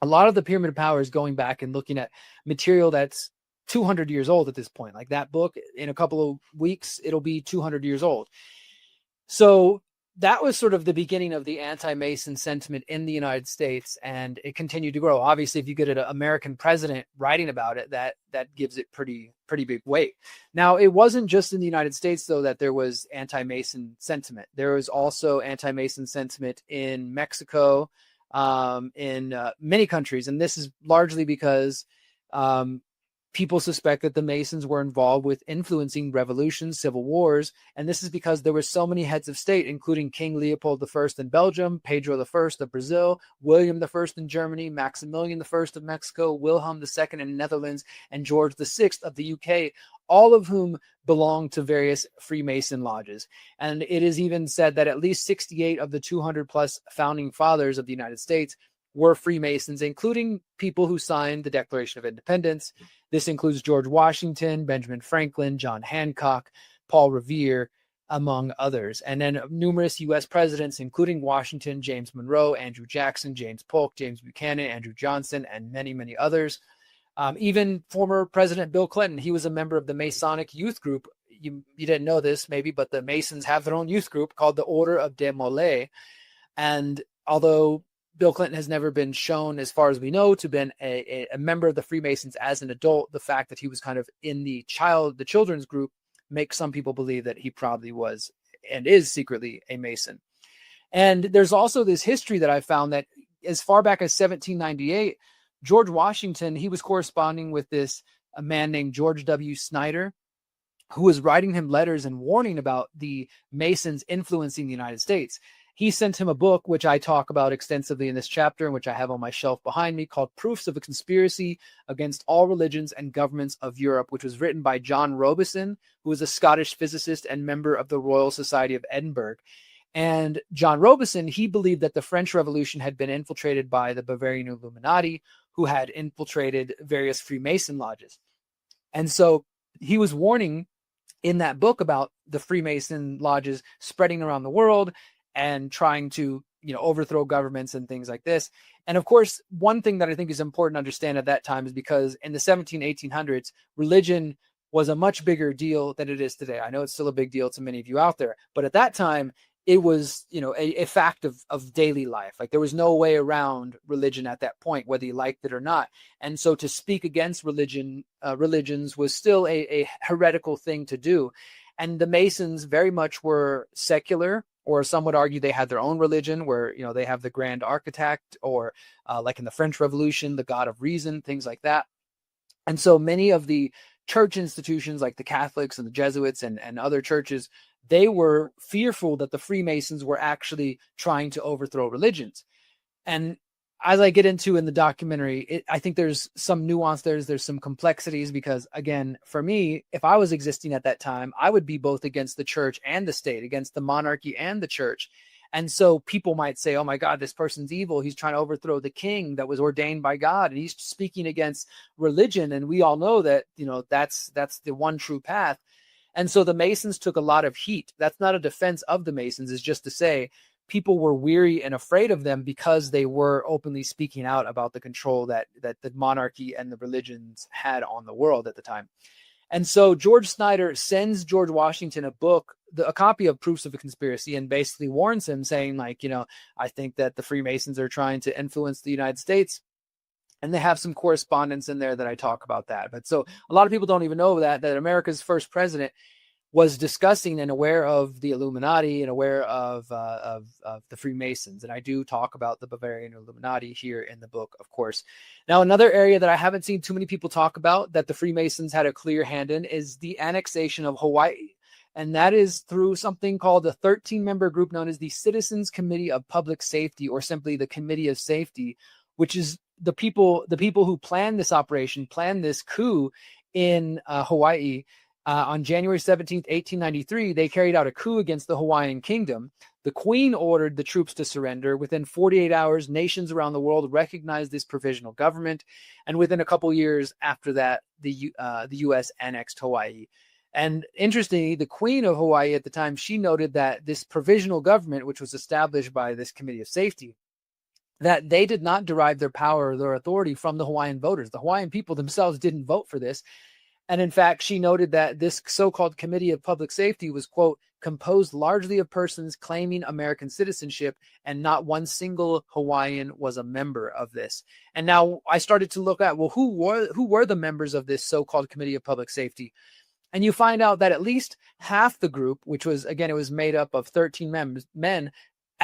a lot of the Pyramid of Power is going back and looking at material that's 200 years old at this point. Like that book, in a couple of weeks, it'll be 200 years old. So that was sort of the beginning of the anti-Mason sentiment in the United States, and it continued to grow. Obviously, if you get an American president writing about it, that gives it pretty big weight. Now, it wasn't just in the United States, though, that there was anti-Mason sentiment. There was also anti-Mason sentiment in Mexico, in many countries, and this is largely because people suspect that the Masons were involved with influencing revolutions, civil wars, and this is because there were so many heads of state, including King Leopold I in Belgium, Pedro I of Brazil, William I in Germany, Maximilian I of Mexico, Wilhelm II in the Netherlands, and George VI of the UK, all of whom belonged to various Freemason lodges. And it is even said that at least 68 of the 200 plus founding fathers of the United States were Freemasons, including people who signed the Declaration of Independence. This includes George Washington, Benjamin Franklin, John Hancock, Paul Revere, among others. And then numerous U.S. presidents, including Washington, James Monroe, Andrew Jackson, James Polk, James Buchanan, Andrew Johnson, and many, many others. Even former President Bill Clinton, he was a member of the Masonic youth group. You didn't know this maybe, but the Masons have their own youth group called the Order of Des Moines. And although Bill Clinton has never been shown, as far as we know, to have been a member of the Freemasons as an adult, the fact that he was kind of in the children's group makes some people believe that he probably was and is secretly a Mason. And there's also this history that I found that as far back as 1798, George Washington, he was corresponding with a man named George W. Snyder, who was writing him letters and warning about the Masons influencing the United States. He sent him a book, which I talk about extensively in this chapter, and which I have on my shelf behind me, called Proofs of a Conspiracy Against All Religions and Governments of Europe, which was written by John Robison, who was a Scottish physicist and member of the Royal Society of Edinburgh. And John Robison, he believed that the French Revolution had been infiltrated by the Bavarian Illuminati, who had infiltrated various Freemason lodges. And so he was warning in that book about the Freemason lodges spreading around the world and trying to, overthrow governments and things like this. And of course, one thing that I think is important to understand at that time is because in the 1800s, religion was a much bigger deal than it is today. I know it's still a big deal to many of you out there, but at that time, it was, a fact of daily life. Like there was no way around religion at that point, whether you liked it or not. And so to speak against religions was still a heretical thing to do. And the Masons very much were secular, or some would argue they had their own religion where, they have the grand architect, or like in the French Revolution, the God of reason, things like that. And so many of the church institutions like the Catholics and the Jesuits and other churches, they were fearful that the Freemasons were actually trying to overthrow religions. And as I get into in the documentary, I think there's some nuance there's some complexities, because again, for me, if I was existing at that time, I would be both against the church and the state, against the monarchy and the church. And so people might say, oh my God, this person's evil. He's trying to overthrow the king that was ordained by God, and he's speaking against religion. And we all know that, that's the one true path. And so the Masons took a lot of heat. That's not a defense of the Masons. It's just to say people were weary and afraid of them because they were openly speaking out about the control that the monarchy and the religions had on the world at the time. And so George Snyder sends George Washington a book, a copy of Proofs of a Conspiracy, and basically warns him, saying I think that the Freemasons are trying to influence the United States. And they have some correspondence in there that I talk about that. But so a lot of people don't even know that America's first president was discussing and aware of the Illuminati and aware of the Freemasons. And I do talk about the Bavarian Illuminati here in the book, of course. Now, another area that I haven't seen too many people talk about that the Freemasons had a clear hand in is the annexation of Hawaii. And that is through something called a 13-member group known as the Citizens Committee of Public Safety, or simply the Committee of Safety, which is the people who planned this operation, planned this coup in Hawaii. On January 17th, 1893, they carried out a coup against the Hawaiian kingdom. The Queen ordered the troops to surrender. Within 48 hours, nations around the world recognized this provisional government. And within a couple years after that, the U.S. annexed Hawaii. And interestingly, the Queen of Hawaii at the time, she noted that this provisional government, which was established by this Committee of Safety, that they did not derive their power or their authority from the Hawaiian voters. The Hawaiian people themselves didn't vote for this. And in fact, she noted that this so-called Committee of Public Safety was, quote, composed largely of persons claiming American citizenship, and not one single Hawaiian was a member of this. And now I started to look at, well, who were the members of this so-called Committee of Public Safety? And you find out that at least half the group, which was, again, it was made up of 13 men,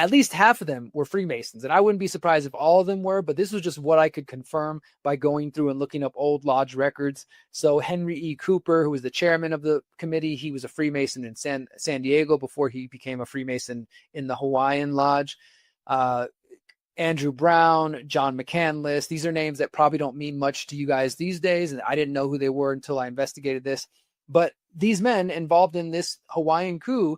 at least half of them were Freemasons. And I wouldn't be surprised if all of them were, but this was just what I could confirm by going through and looking up old lodge records. So Henry E. Cooper, who was the chairman of the committee, he was a Freemason in San Diego before he became a Freemason in the Hawaiian Lodge. Andrew Brown, John McCandless. These are names that probably don't mean much to you guys these days, and I didn't know who they were until I investigated this. But these men involved in this Hawaiian coup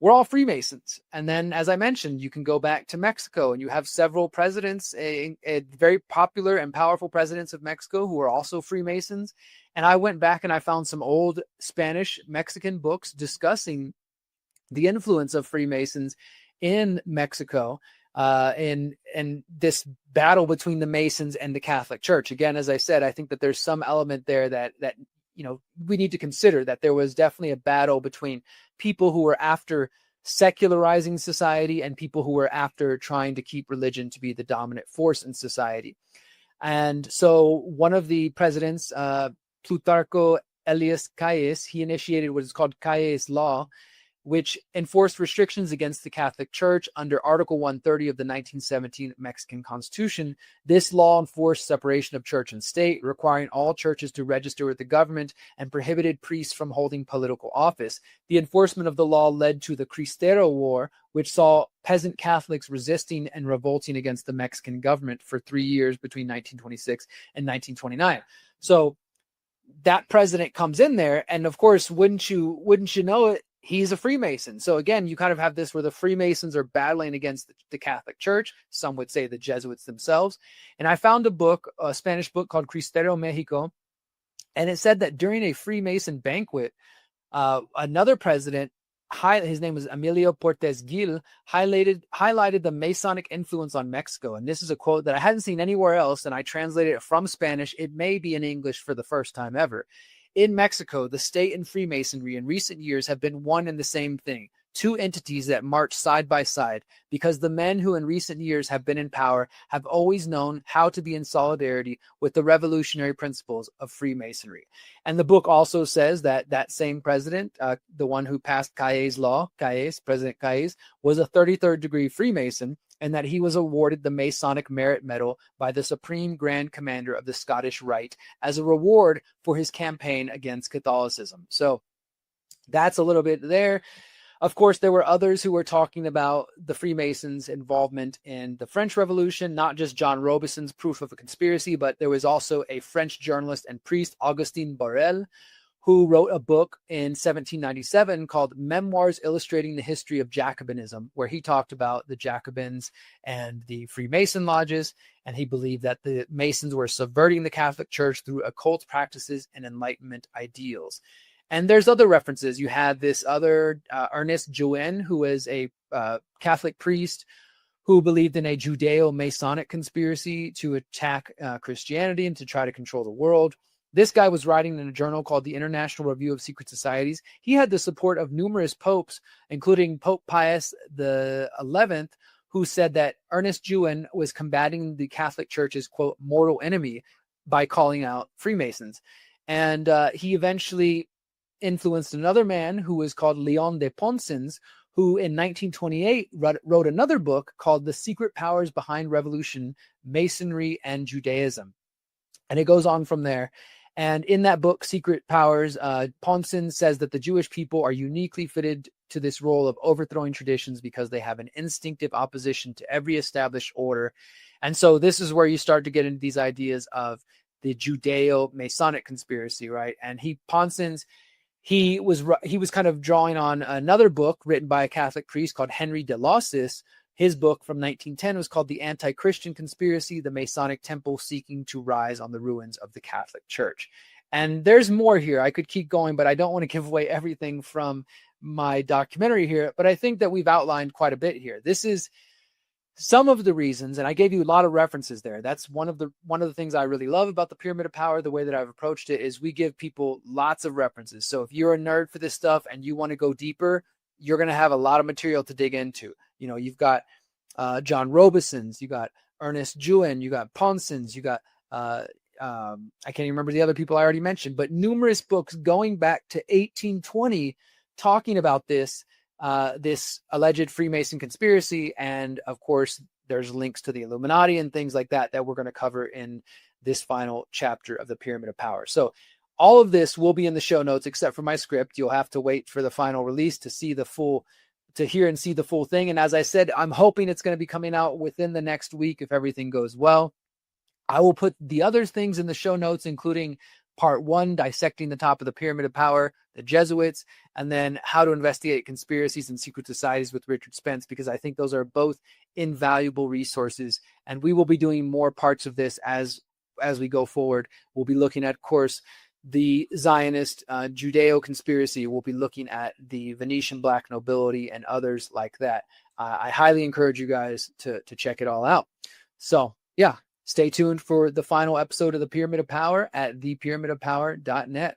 were all Freemasons. And then, as I mentioned, you can go back to Mexico, and you have several presidents, a very popular and powerful presidents of Mexico who are also Freemasons. And I went back and I found some old Spanish Mexican books discussing the influence of Freemasons in Mexico. In this battle between the Masons and the Catholic Church. Again, as I said, I think that there's some element there that we need to consider, that there was definitely a battle between people who were after secularizing society and people who were after trying to keep religion to be the dominant force in society. And so one of the presidents, Plutarco Elias Calles, he initiated what is called Calles Law, which enforced restrictions against the Catholic Church under Article 130 of the 1917 Mexican Constitution. This law enforced separation of church and state, requiring all churches to register with the government, and prohibited priests from holding political office. The enforcement of the law led to the Cristero War, which saw peasant Catholics resisting and revolting against the Mexican government for 3 years between 1926 and 1929. So that president comes in there, and of course, wouldn't you know it, he's a Freemason. So again, you kind of have this where the Freemasons are battling against the Catholic Church. Some would say the Jesuits themselves. And I found a Spanish book called Cristero Mexico. And it said that during a Freemason banquet, another president, his name was Emilio Portes Gil, highlighted the Masonic influence on Mexico. And this is a quote that I hadn't seen anywhere else, and I translated it from Spanish. It may be in English for the first time ever. In Mexico, the state and Freemasonry in recent years have been one and the same thing, two entities that march side by side, because the men who in recent years have been in power have always known how to be in solidarity with the revolutionary principles of Freemasonry. And the book also says that that same president, the one who passed Calles Law, President Calles, was a 33rd degree Freemason, and that he was awarded the Masonic Merit Medal by the Supreme Grand Commander of the Scottish Rite as a reward for his campaign against Catholicism. So that's a little bit there. Of course, there were others who were talking about the Freemasons' involvement in the French Revolution, not just John Robeson's proof of a conspiracy, but there was also a French journalist and priest, Augustin Borel, who wrote a book in 1797 called Memoirs Illustrating the History of Jacobinism, where he talked about the Jacobins and the Freemason lodges, and he believed that the Masons were subverting the Catholic Church through occult practices and Enlightenment ideals. And there's other references. You had this other Ernest Jouen, who was a Catholic priest who believed in a Judeo-Masonic conspiracy to attack Christianity and to try to control the world. This guy was writing in a journal called the International Review of Secret Societies. He had the support of numerous popes, including Pope Pius XI, who said that Ernest Jouen was combating the Catholic Church's, quote, mortal enemy by calling out Freemasons. And he eventually influenced another man who was called Leon de Ponsens, who in 1928 wrote another book called The Secret Powers Behind Revolution, Masonry and Judaism. And it goes on from there. And in that book, Secret Powers, Ponsens says that the Jewish people are uniquely fitted to this role of overthrowing traditions because they have an instinctive opposition to every established order. And so this is where you start to get into these ideas of the Judeo-Masonic conspiracy, right? And Ponsens, he was kind of drawing on another book written by a Catholic priest called Henry de Lossis. His book from 1910 was called The Anti-Christian Conspiracy, the Masonic Temple Seeking to Rise on the Ruins of the Catholic Church. And there's more here. I could keep going, but I don't want to give away everything from my documentary here. But I think that we've outlined quite a bit here. This is some of the reasons, and I gave you a lot of references there. That's one of the things I really love about the Pyramid of Power. The way that I've approached it is we give people lots of references. So if you're a nerd for this stuff and you want to go deeper, you're going to have a lot of material to dig into. You know, you've got John Robeson's, you got Ernest Jouen, you got Ponsens, you got I can't even remember the other people I already mentioned, but numerous books going back to 1820 talking about this this alleged Freemason conspiracy. And of course, there's links to the Illuminati and things like that we're going to cover in this final chapter of the Pyramid of Power. So all of this will be in the show notes, except for my script. You'll have to wait for the final release to see to hear and see the full thing. And as I said, I'm hoping it's going to be coming out within the next week if everything goes well. I will put the other things in the show notes, including part 1, dissecting the top of the Pyramid of Power, the Jesuits, and then how to investigate conspiracies and secret societies with Richard Spence, because I think those are both invaluable resources. And we will be doing more parts of this as we go forward. We'll be looking at, of course, the Zionist Judeo conspiracy. We'll be looking at the Venetian black nobility and others like that. I highly encourage you guys to check it all out. So yeah, stay tuned for the final episode of the Pyramid of Power at thepyramidofpower.net.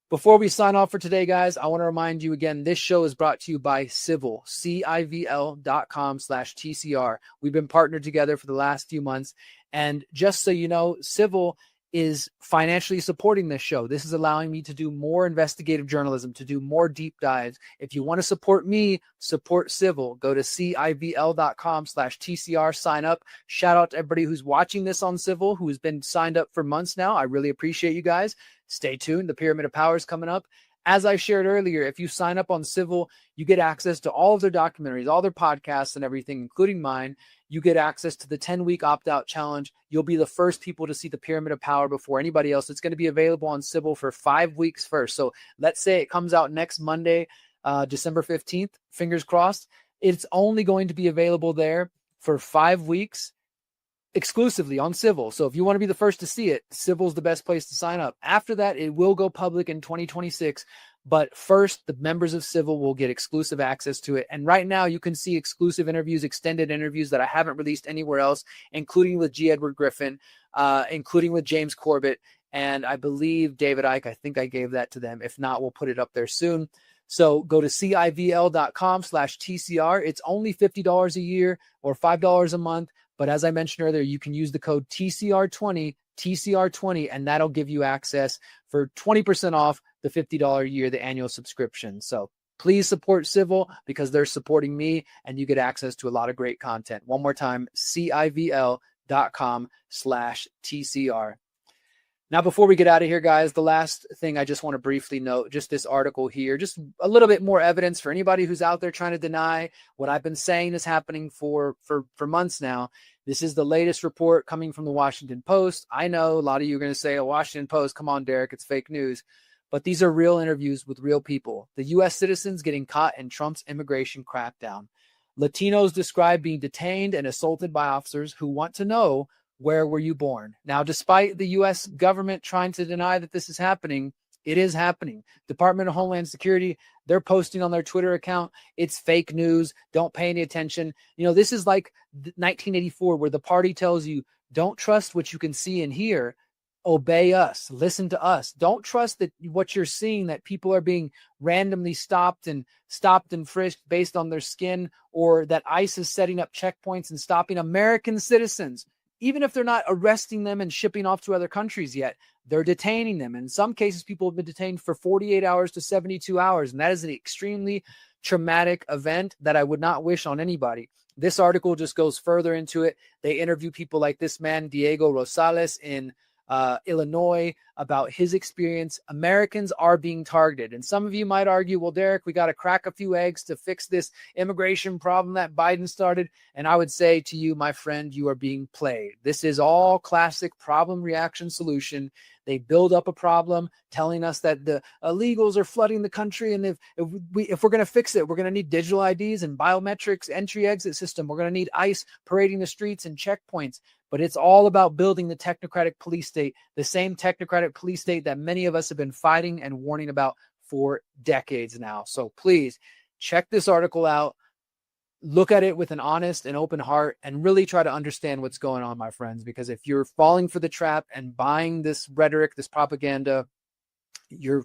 Before we sign off for today, guys, I want to remind you again, this show is brought to you by Civil, CIVL.com/TCR. We've been partnered together for the last few months. And just so you know, Civil is financially supporting this show. This is allowing me to do more investigative journalism, to do more deep dives. If you want to support me, support Civil. Go to CIVL.com/TCR, sign up. Shout out to everybody who's watching this on Civil, who's been signed up for months now. I really appreciate you guys. Stay tuned. The Pyramid of Power is coming up. As I shared earlier, if you sign up on Civil, you get access to all of their documentaries, all their podcasts and everything, including mine. You get access to the 10-week opt-out challenge. You'll be the first people to see the Pyramid of Power before anybody else. It's going to be available on Civil for 5 weeks first. So let's say it comes out next Monday, December 15th, fingers crossed. It's only going to be available there for 5 weeks exclusively on Civil. So if you want to be the first to see it, Civil's the best place to sign up. After that, it will go public in 2026. But first, the members of Civil will get exclusive access to it. And right now, you can see exclusive interviews, extended interviews that I haven't released anywhere else, including with G. Edward Griffin, including with James Corbett, and I believe David Icke. I think I gave that to them. If not, we'll put it up there soon. So go to CIVL.com/TCR. It's only $50 a year or $5 a month. But as I mentioned earlier, you can use the code TCR20, and that'll give you access for 20% off the $50 a year, the annual subscription. So please support Civil because they're supporting me and you get access to a lot of great content. One more time, CIVL.com/TCR. Now, before we get out of here, guys, the last thing I just want to briefly note, just this article here, just a little bit more evidence for anybody who's out there trying to deny what I've been saying is happening for months now. This is the latest report coming from the Washington Post. I know a lot of you are going to say, oh, Washington Post, come on, Derrick, it's fake news. But these are real interviews with real people. The U.S. citizens getting caught in Trump's immigration crackdown. Latinos described being detained and assaulted by officers who want to know, where were you born? Now, despite the U.S. government trying to deny that this is happening, it is happening. Department of Homeland Security, they're posting on their Twitter account, it's fake news, don't pay any attention. You know, this is like 1984 where the party tells you, don't trust what you can see and hear, obey us, listen to us. Don't trust that what you're seeing, that people are being randomly stopped and frisked based on their skin, or that ICE is setting up checkpoints and stopping American citizens. Even if they're not arresting them and shipping off to other countries yet, they're detaining them. In some cases, people have been detained for 48 hours to 72 hours. And that is an extremely traumatic event that I would not wish on anybody. This article just goes further into it. They interview people like this man, Diego Rosales in Illinois, about his experience. Americans are being targeted. And some of you might argue, well, Derrick, we got to crack a few eggs to fix this immigration problem that Biden started. And I would say to you, my friend, you are being played. This is all classic problem, reaction, solution. They build up a problem telling us that the illegals are flooding the country. And if we're going to fix it, we're going to need digital IDs and biometrics, entry exit system. We're going to need ICE parading the streets and checkpoints. But it's all about building the technocratic police state, the same technocratic police state that many of us have been fighting and warning about for decades now. So please check this article out. Look at it with an honest and open heart and really try to understand what's going on, my friends, because if you're falling for the trap and buying this rhetoric, this propaganda, you're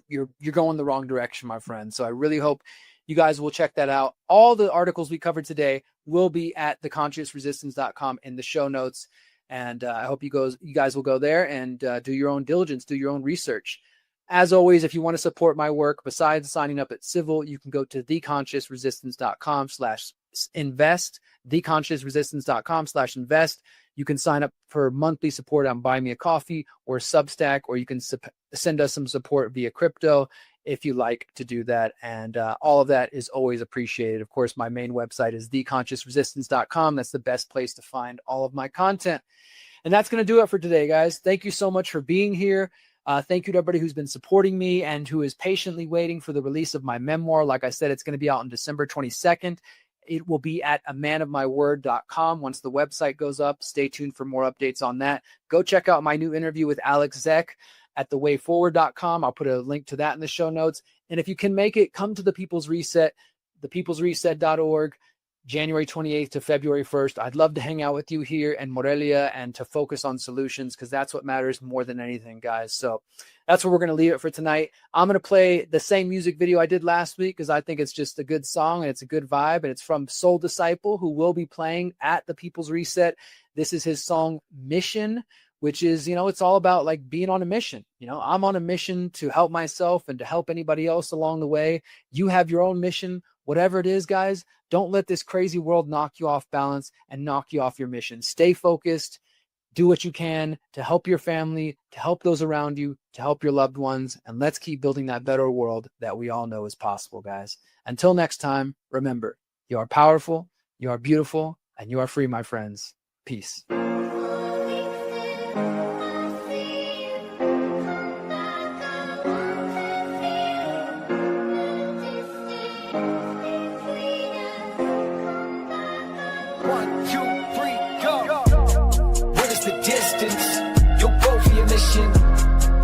going the wrong direction, my friends. So I really hope you guys will check that out. All the articles we covered today will be at theconsciousresistance.com in the show notes. And I hope you guys will go there and do your own diligence, do your own research. As always, if you want to support my work, besides signing up at Civil, you can go to theconsciousresistance.com/invest, theconsciousresistance.com/invest. You can sign up for monthly support on Buy Me a Coffee or Substack, or you can send us some support via crypto if you like to do that. And all of that is always appreciated. Of course, my main website is theconsciousresistance.com. That's the best place to find all of my content. And that's going to do it for today, guys. Thank you so much for being here. Thank you to everybody who's been supporting me and who is patiently waiting for the release of my memoir. Like I said, it's going to be out on December 22nd. It will be at amanofmyword.com once the website goes up. Stay tuned for more updates on that. Go check out my new interview with Alex Zeck at thewayforward.com. I'll put a link to that in the show notes. And if you can make it, come to the People's Reset, thepeoplesreset.org, January 28th to February 1st. I'd love to hang out with you here in Morelia and to focus on solutions, because that's what matters more than anything, guys. So that's where we're going to leave it for tonight. I'm going to play the same music video I did last week because I think it's just a good song and it's a good vibe. And it's from Soul Disciple, who will be playing at the People's Reset. This is his song Mission, which is, it's all about like being on a mission. I'm on a mission to help myself and to help anybody else along the way. You have your own mission, whatever it is, guys. Don't let this crazy world knock you off balance and knock you off your mission. Stay focused. Do what you can to help your family, to help those around you, to help your loved ones. And let's keep building that better world that we all know is possible, guys. Until next time, remember, you are powerful, you are beautiful, and you are free, my friends. Peace.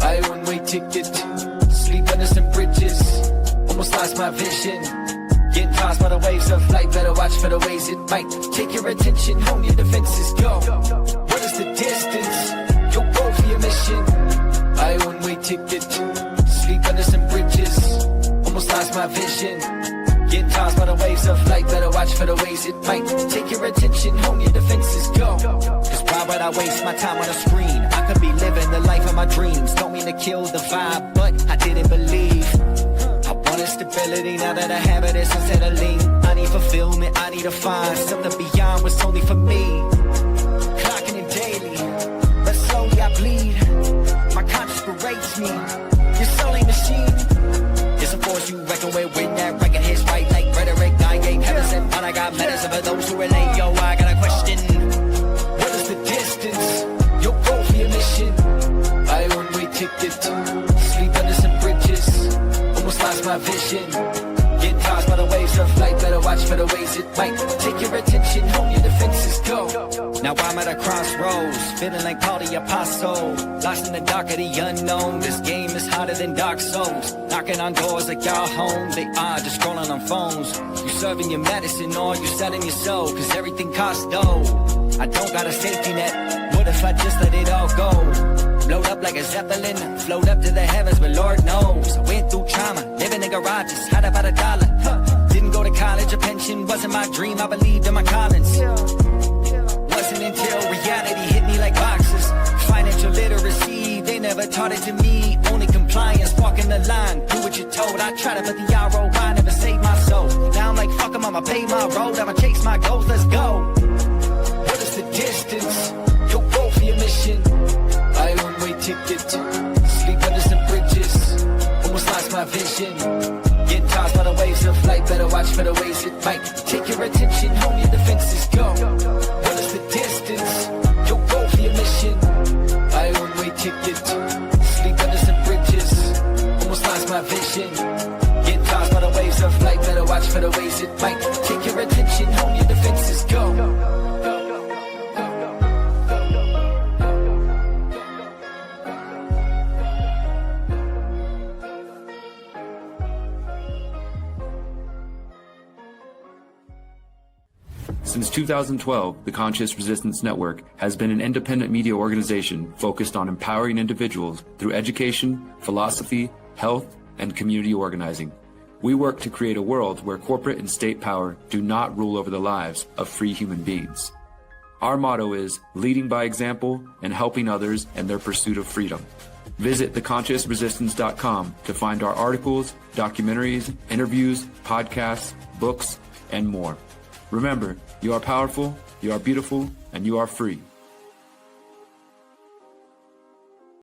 Buy a one-way ticket, sleep under some bridges, almost lost my vision, getting tossed by the waves of life, better watch for the ways it might take your attention, hone your defenses, go, what is the distance, you'll go for your mission, buy a one-way ticket, sleep under some bridges, almost lost my vision, getting tossed by the waves of life, better watch for the ways it might take your attention, hone your defenses, go, cause why would I waste my time on a screen? I could be living the life of my dreams. Don't mean to kill the vibe, but I didn't believe. I wanted stability, now that I have it, it's unsettling. I need fulfillment, I need to find something beyond what's only for me. Clocking it daily, but slowly I bleed. My conscience berates me. Your soul ain't machine. It's a force you reckon with when that record hits right like rhetoric. I ain't heaven sent, but I got medicine for those who relate. Yo, I got a question. What is the distance? You'll go for your mission. Buy a one-way ticket, sleep under some bridges, almost lost my vision, getting tossed by the waves of life, better watch for the ways it might take your attention, home your defenses, go. Now I'm at a crossroads, feeling like Paul the Apostle, lost in the dark of the unknown. This game is hotter than Dark Souls, knocking on doors like y'all home. They are just scrolling on phones. You serving your medicine or you selling your soul, cause everything costs dough. I don't got a safety net. What if I just let it all go? Blowed up like a Zeppelin, float up to the heavens, but Lord knows I went through trauma, living in garages, had about $1. Didn't go to college, a pension wasn't my dream, I believed in my callings. Wasn't until reality hit me like boxes. Financial literacy, they never taught it to me. Only compliance, walking the line, do what you're told. I try to put the ROI, never saved my soul. Now I'm like, fuck 'em, I'ma pay my road, I'ma chase my goals, let's go. What is the distance? You'll go for your mission. Buy a one-way ticket, sleep under some bridges, almost lost my vision, getting tossed by the waves of life, better watch for the ways it might take your attention, home your defenses, go. What is the distance? You'll go for your mission. Buy a one-way ticket, sleep under some bridges, almost lost my vision, getting tossed by the waves of life, better watch for the ways it might take your attention, home your defenses, go. Since 2012, the Conscious Resistance Network has been an independent media organization focused on empowering individuals through education, philosophy, health, and community organizing. We work to create a world where corporate and state power do not rule over the lives of free human beings. Our motto is leading by example and helping others in their pursuit of freedom. Visit theconsciousresistance.com to find our articles, documentaries, interviews, podcasts, books, and more. Remember, you are powerful, you are beautiful, and you are free.